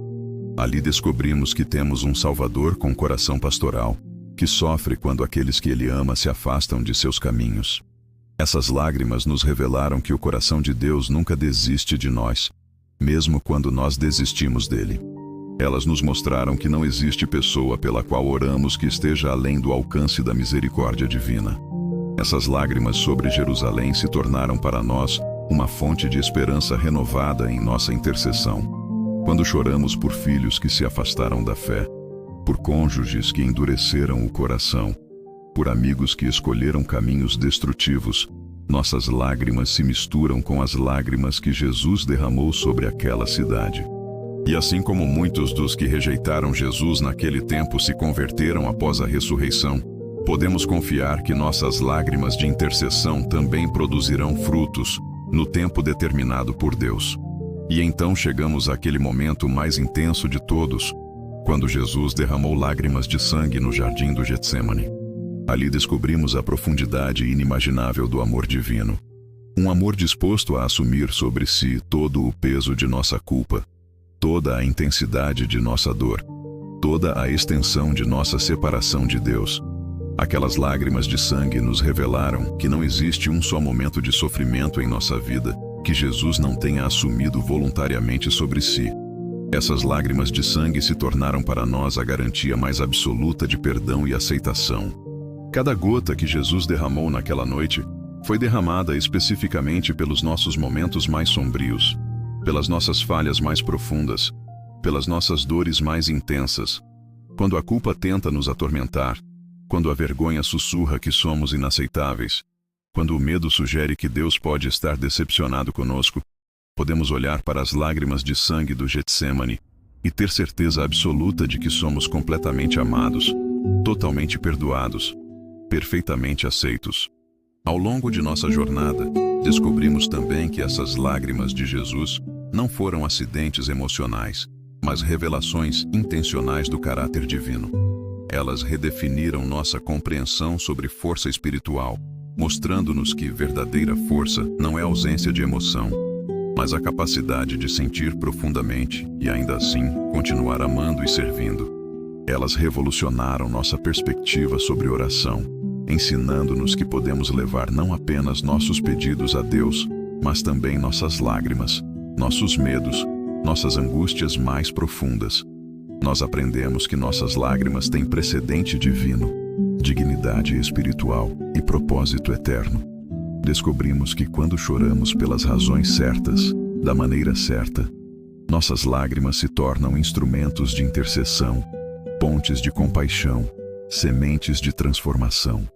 Ali descobrimos que temos um Salvador com coração pastoral, que sofre quando aqueles que ele ama se afastam de seus caminhos. Essas lágrimas nos revelaram que o coração de Deus nunca desiste de nós, mesmo quando nós desistimos dele. Elas nos mostraram que não existe pessoa pela qual oramos que esteja além do alcance da misericórdia divina. Essas lágrimas sobre Jerusalém se tornaram para nós uma fonte de esperança renovada em nossa intercessão. Quando choramos por filhos que se afastaram da fé, por cônjuges que endureceram o coração, por amigos que escolheram caminhos destrutivos, nossas lágrimas se misturam com as lágrimas que Jesus derramou sobre aquela cidade. E assim como muitos dos que rejeitaram Jesus naquele tempo se converteram após a ressurreição, podemos confiar que nossas lágrimas de intercessão também produzirão frutos no tempo determinado por Deus. E então chegamos àquele momento mais intenso de todos, quando Jesus derramou lágrimas de sangue no jardim do Getsêmani. Ali descobrimos a profundidade inimaginável do amor divino. Um amor disposto a assumir sobre si todo o peso de nossa culpa, toda a intensidade de nossa dor, toda a extensão de nossa separação de Deus. Aquelas lágrimas de sangue nos revelaram que não existe um só momento de sofrimento em nossa vida que Jesus não tenha assumido voluntariamente sobre si. Essas lágrimas de sangue se tornaram para nós a garantia mais absoluta de perdão e aceitação. Cada gota que Jesus derramou naquela noite foi derramada especificamente pelos nossos momentos mais sombrios, pelas nossas falhas mais profundas, pelas nossas dores mais intensas. Quando a culpa tenta nos atormentar, quando a vergonha sussurra que somos inaceitáveis, quando o medo sugere que Deus pode estar decepcionado conosco, podemos olhar para as lágrimas de sangue do Getsêmani e ter certeza absoluta de que somos completamente amados, totalmente perdoados, perfeitamente aceitos. Ao longo de nossa jornada, descobrimos também que essas lágrimas de Jesus não foram acidentes emocionais, mas revelações intencionais do caráter divino. Elas redefiniram nossa compreensão sobre força espiritual, mostrando-nos que verdadeira força não é ausência de emoção, mas a capacidade de sentir profundamente e ainda assim continuar amando e servindo. Elas revolucionaram nossa perspectiva sobre oração, ensinando-nos que podemos levar não apenas nossos pedidos a Deus, mas também nossas lágrimas, nossos medos, nossas angústias mais profundas. Nós aprendemos que nossas lágrimas têm precedente divino, dignidade espiritual e propósito eterno. Descobrimos que quando choramos pelas razões certas, da maneira certa, nossas lágrimas se tornam instrumentos de intercessão, pontes de compaixão, sementes de transformação.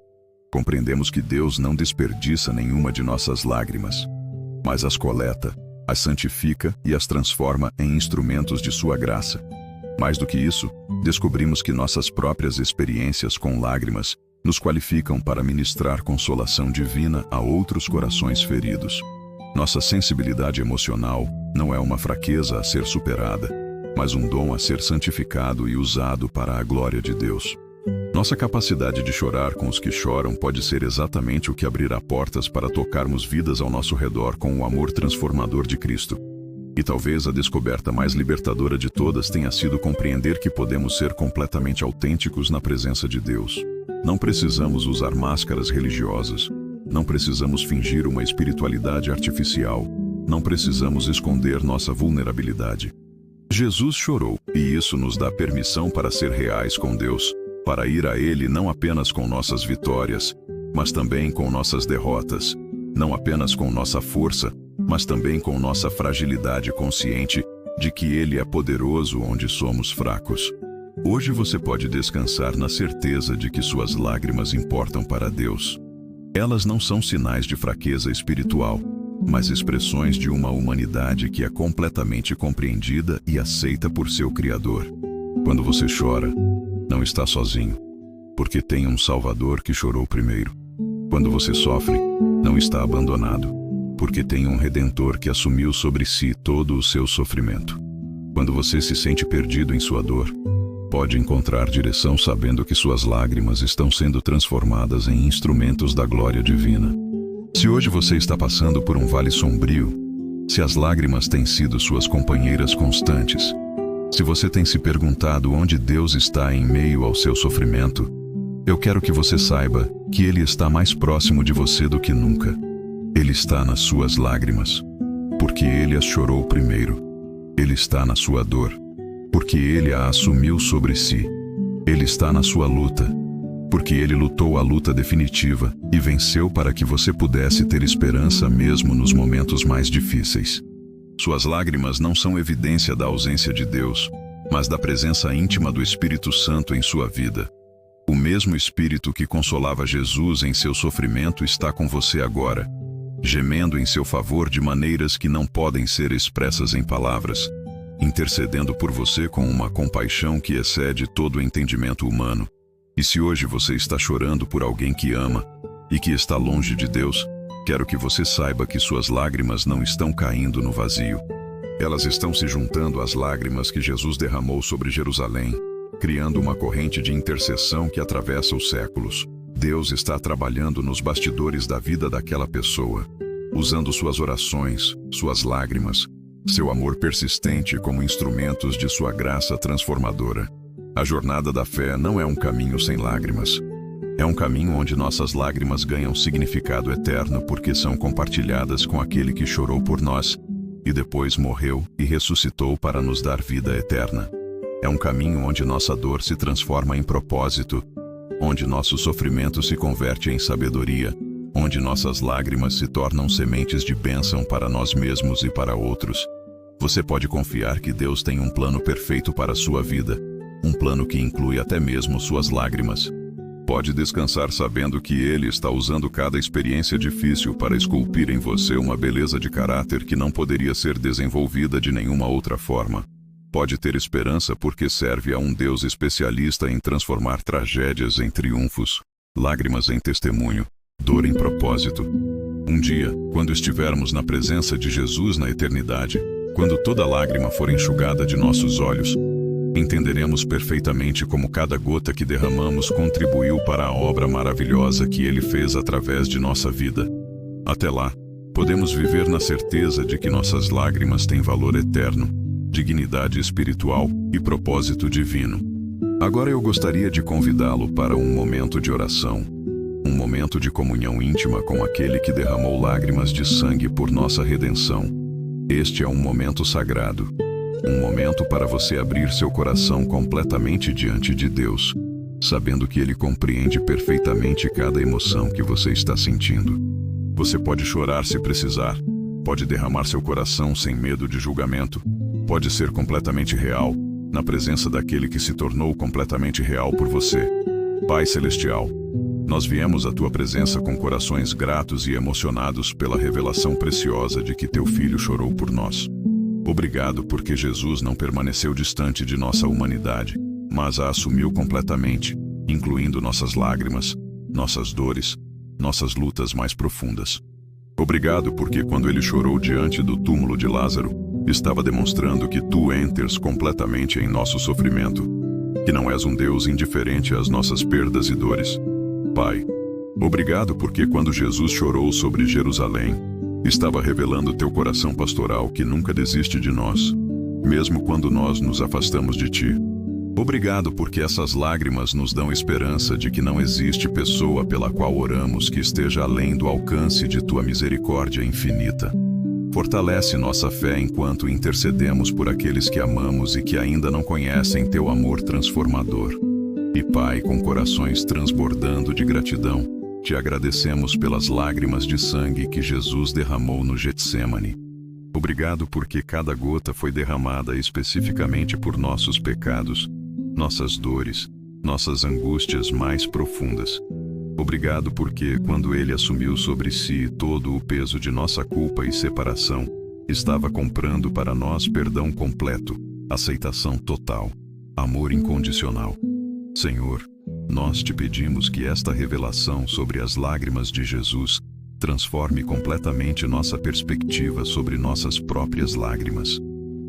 Compreendemos que Deus não desperdiça nenhuma de nossas lágrimas, mas as coleta, as santifica e as transforma em instrumentos de sua graça. Mais do que isso, descobrimos que nossas próprias experiências com lágrimas nos qualificam para ministrar consolação divina a outros corações feridos. Nossa sensibilidade emocional não é uma fraqueza a ser superada, mas um dom a ser santificado e usado para a glória de Deus. Nossa capacidade de chorar com os que choram pode ser exatamente o que abrirá portas para tocarmos vidas ao nosso redor com o amor transformador de Cristo. E talvez a descoberta mais libertadora de todas tenha sido compreender que podemos ser completamente autênticos na presença de Deus. Não precisamos usar máscaras religiosas. Não precisamos fingir uma espiritualidade artificial. não precisamos esconder nossa vulnerabilidade. Jesus chorou, e isso nos dá permissão para ser reais com Deus, para ir a Ele não apenas com nossas vitórias, mas também com nossas derrotas, não apenas com nossa força, mas também com nossa fragilidade consciente de que Ele é poderoso onde somos fracos. Hoje você pode descansar na certeza de que suas lágrimas importam para Deus. Elas não são sinais de fraqueza espiritual, mas expressões de uma humanidade que é completamente compreendida e aceita por seu Criador. Quando você chora, não está sozinho, porque tem um Salvador que chorou primeiro. Quando você sofre, não está abandonado, porque tem um Redentor que assumiu sobre si todo o seu sofrimento. Quando você se sente perdido em sua dor, pode encontrar direção sabendo que suas lágrimas estão sendo transformadas em instrumentos da glória divina. Se hoje você está passando por um vale sombrio, se as lágrimas têm sido suas companheiras constantes, se você tem se perguntado onde Deus está em meio ao seu sofrimento, eu quero que você saiba que Ele está mais próximo de você do que nunca. Ele está nas suas lágrimas, porque Ele as chorou primeiro. Ele está na sua dor, porque Ele a assumiu sobre si. Ele está na sua luta, porque Ele lutou a luta definitiva e venceu para que você pudesse ter esperança mesmo nos momentos mais difíceis. Suas lágrimas não são evidência da ausência de Deus, mas da presença íntima do Espírito Santo em sua vida. O mesmo Espírito que consolava Jesus em seu sofrimento está com você agora, gemendo em seu favor de maneiras que não podem ser expressas em palavras, intercedendo por você com uma compaixão que excede todo o entendimento humano. E se hoje você está chorando por alguém que ama e que está longe de Deus, quero que você saiba que suas lágrimas não estão caindo no vazio. Elas estão se juntando às lágrimas que Jesus derramou sobre Jerusalém, criando uma corrente de intercessão que atravessa os séculos. Deus está trabalhando nos bastidores da vida daquela pessoa, usando suas orações, suas lágrimas, seu amor persistente como instrumentos de sua graça transformadora. A jornada da fé não é um caminho sem lágrimas. É um caminho onde nossas lágrimas ganham significado eterno porque são compartilhadas com aquele que chorou por nós e depois morreu e ressuscitou para nos dar vida eterna. É um caminho onde nossa dor se transforma em propósito, onde nosso sofrimento se converte em sabedoria, onde nossas lágrimas se tornam sementes de bênção para nós mesmos e para outros. Você pode confiar que Deus tem um plano perfeito para a sua vida, um plano que inclui até mesmo suas lágrimas. Pode descansar sabendo que Ele está usando cada experiência difícil para esculpir em você uma beleza de caráter que não poderia ser desenvolvida de nenhuma outra forma. Pode ter esperança porque serve a um Deus especialista em transformar tragédias em triunfos, lágrimas em testemunho, dor em propósito. Um dia, quando estivermos na presença de Jesus na eternidade, quando toda lágrima for enxugada de nossos olhos, entenderemos perfeitamente como cada gota que derramamos contribuiu para a obra maravilhosa que Ele fez através de nossa vida. Até lá, podemos viver na certeza de que nossas lágrimas têm valor eterno, dignidade espiritual e propósito divino. Agora eu gostaria de convidá-lo para um momento de oração, um momento de comunhão íntima com aquele que derramou lágrimas de sangue por nossa redenção. Este é um momento sagrado. Um momento para você abrir seu coração completamente diante de Deus, sabendo que Ele compreende perfeitamente cada emoção que você está sentindo. Você pode chorar se precisar, pode derramar seu coração sem medo de julgamento, pode ser completamente real, na presença daquele que se tornou completamente real por você. Pai Celestial, nós viemos à Tua presença com corações gratos e emocionados pela revelação preciosa de que Teu Filho chorou por nós. Obrigado porque Jesus não permaneceu distante de nossa humanidade, mas a assumiu completamente, incluindo nossas lágrimas, nossas dores, nossas lutas mais profundas. Obrigado porque quando Ele chorou diante do túmulo de Lázaro, estava demonstrando que Tu entras completamente em nosso sofrimento, que não és um Deus indiferente às nossas perdas e dores. Pai, obrigado porque quando Jesus chorou sobre Jerusalém, estava revelando Teu coração pastoral que nunca desiste de nós, mesmo quando nós nos afastamos de Ti. Obrigado porque essas lágrimas nos dão esperança de que não existe pessoa pela qual oramos que esteja além do alcance de Tua misericórdia infinita. Fortalece nossa fé enquanto intercedemos por aqueles que amamos e que ainda não conhecem teu amor transformador. E Pai, com corações transbordando de gratidão, te agradecemos pelas lágrimas de sangue que Jesus derramou no Getsêmani. Obrigado porque cada gota foi derramada especificamente por nossos pecados, nossas dores, nossas angústias mais profundas. Obrigado porque, quando Ele assumiu sobre si todo o peso de nossa culpa e separação, estava comprando para nós perdão completo, aceitação total, amor incondicional. Senhor, nós te pedimos que esta revelação sobre as lágrimas de Jesus transforme completamente nossa perspectiva sobre nossas próprias lágrimas.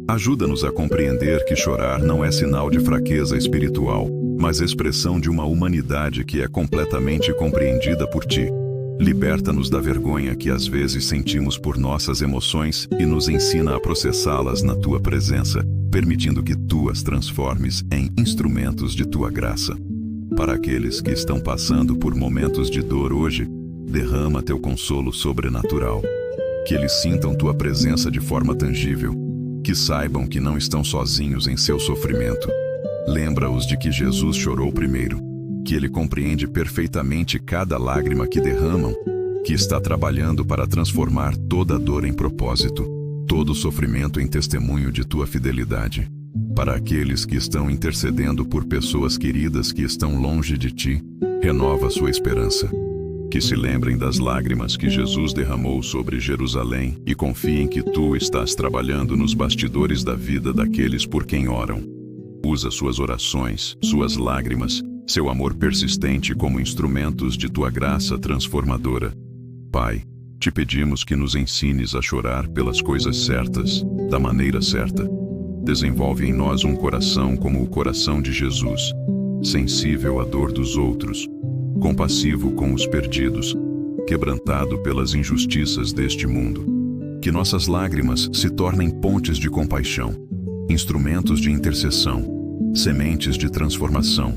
Ajuda-nos a compreender que chorar não é sinal de fraqueza espiritual, mas expressão de uma humanidade que é completamente compreendida por Ti. Liberta-nos da vergonha que às vezes sentimos por nossas emoções e nos ensina a processá-las na Tua presença, permitindo que Tu as transformes em instrumentos de Tua graça. Para aqueles que estão passando por momentos de dor hoje, derrama Teu consolo sobrenatural. Que eles sintam Tua presença de forma tangível. Que saibam que não estão sozinhos em seu sofrimento. Lembra-os de que Jesus chorou primeiro, que Ele compreende perfeitamente cada lágrima que derramam, que está trabalhando para transformar toda dor em propósito, todo sofrimento em testemunho de Tua fidelidade. Para aqueles que estão intercedendo por pessoas queridas que estão longe de Ti, renova sua esperança. Que se lembrem das lágrimas que Jesus derramou sobre Jerusalém e confiem que Tu estás trabalhando nos bastidores da vida daqueles por quem oram. Usa suas orações, suas lágrimas, seu amor persistente como instrumentos de Tua graça transformadora. Pai, te pedimos que nos ensines a chorar pelas coisas certas, da maneira certa. Desenvolve em nós um coração como o coração de Jesus, sensível à dor dos outros, compassivo com os perdidos, quebrantado pelas injustiças deste mundo. Que nossas lágrimas se tornem pontes de compaixão, instrumentos de intercessão, sementes de transformação.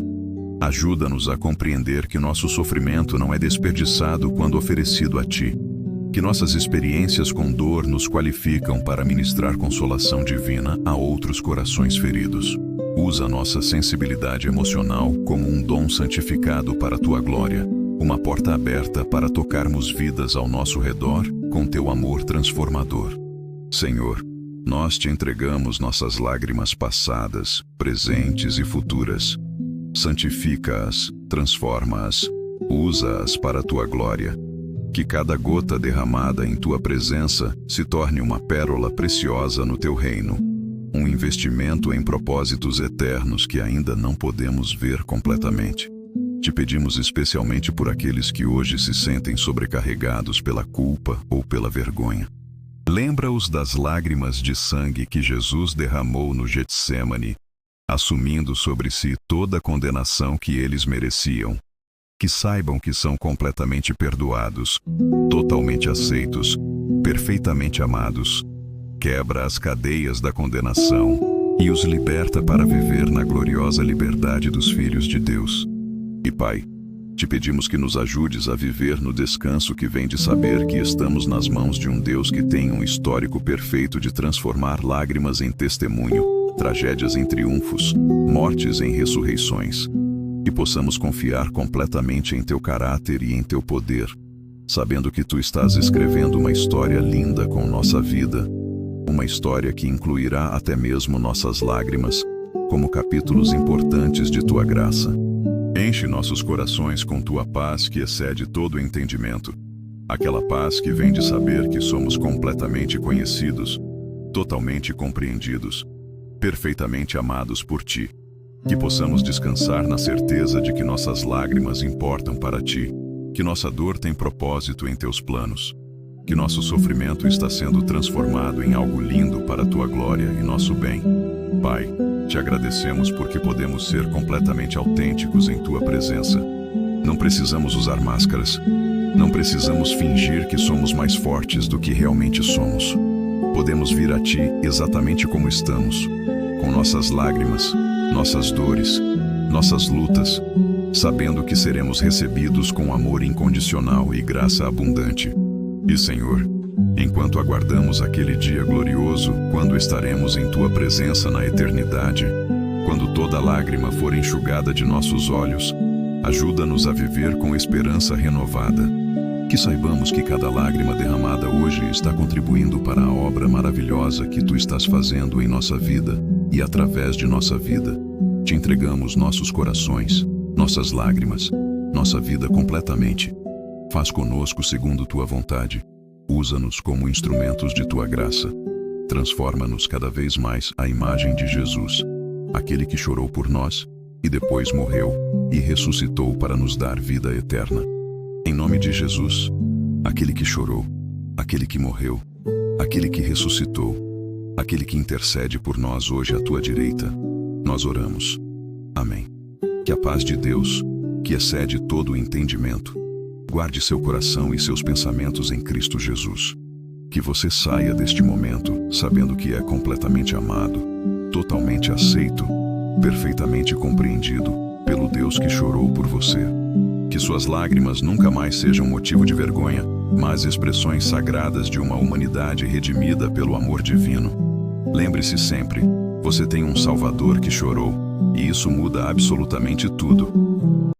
Ajuda-nos a compreender que nosso sofrimento não é desperdiçado quando oferecido a Ti. Que nossas experiências com dor nos qualificam para ministrar consolação divina a outros corações feridos. Usa nossa sensibilidade emocional como um dom santificado para a Tua glória, uma porta aberta para tocarmos vidas ao nosso redor com Teu amor transformador. Senhor, nós Te entregamos nossas lágrimas passadas, presentes e futuras. Santifica-as, transforma-as, usa-as para a Tua glória. Que cada gota derramada em Tua presença se torne uma pérola preciosa no Teu reino. Um investimento em propósitos eternos que ainda não podemos ver completamente. Te pedimos especialmente por aqueles que hoje se sentem sobrecarregados pela culpa ou pela vergonha. Lembra-os das lágrimas de sangue que Jesus derramou no Getsêmani, assumindo sobre si toda a condenação que eles mereciam. Que saibam que são completamente perdoados, totalmente aceitos, perfeitamente amados. Quebra as cadeias da condenação e os liberta para viver na gloriosa liberdade dos filhos de Deus. E Pai, te pedimos que nos ajudes a viver no descanso que vem de saber que estamos nas mãos de um Deus que tem um histórico perfeito de transformar lágrimas em testemunho, tragédias em triunfos, mortes em ressurreições. Que possamos confiar completamente em Teu caráter e em Teu poder, sabendo que Tu estás escrevendo uma história linda com nossa vida, uma história que incluirá até mesmo nossas lágrimas, como capítulos importantes de Tua graça. Enche nossos corações com Tua paz que excede todo o entendimento, aquela paz que vem de saber que somos completamente conhecidos, totalmente compreendidos, perfeitamente amados por Ti. Que possamos descansar na certeza de que nossas lágrimas importam para Ti, que nossa dor tem propósito em Teus planos, que nosso sofrimento está sendo transformado em algo lindo para a Tua glória e nosso bem. Pai, Te agradecemos porque podemos ser completamente autênticos em Tua presença. Não precisamos usar máscaras. Não precisamos fingir que somos mais fortes do que realmente somos. Podemos vir a Ti exatamente como estamos, com nossas lágrimas, nossas dores, nossas lutas, sabendo que seremos recebidos com amor incondicional e graça abundante. E Senhor, enquanto aguardamos aquele dia glorioso, quando estaremos em tua presença na eternidade. Quando toda lágrima for enxugada de nossos olhos, ajuda-nos a viver com esperança renovada. Que saibamos que cada lágrima derramada hoje está contribuindo para a obra maravilhosa que tu estás fazendo em nossa vida e através de nossa vida. Te entregamos nossos corações, nossas lágrimas, nossa vida completamente. Faz conosco segundo tua vontade. Usa-nos como instrumentos de tua graça. Transforma-nos cada vez mais à imagem de Jesus, aquele que chorou por nós e depois morreu e ressuscitou para nos dar vida eterna. Em nome de Jesus, aquele que chorou, aquele que morreu, aquele que ressuscitou, aquele que intercede por nós hoje à tua direita, nós oramos. Amém. Que a paz de Deus, que excede todo o entendimento, guarde seu coração e seus pensamentos em Cristo Jesus. Que você saia deste momento sabendo que é completamente amado, totalmente aceito, perfeitamente compreendido pelo Deus que chorou por você. Que suas lágrimas nunca mais sejam motivo de vergonha, mas expressões sagradas de uma humanidade redimida pelo amor divino. Lembre-se sempre, você tem um Salvador que chorou, e isso muda absolutamente tudo.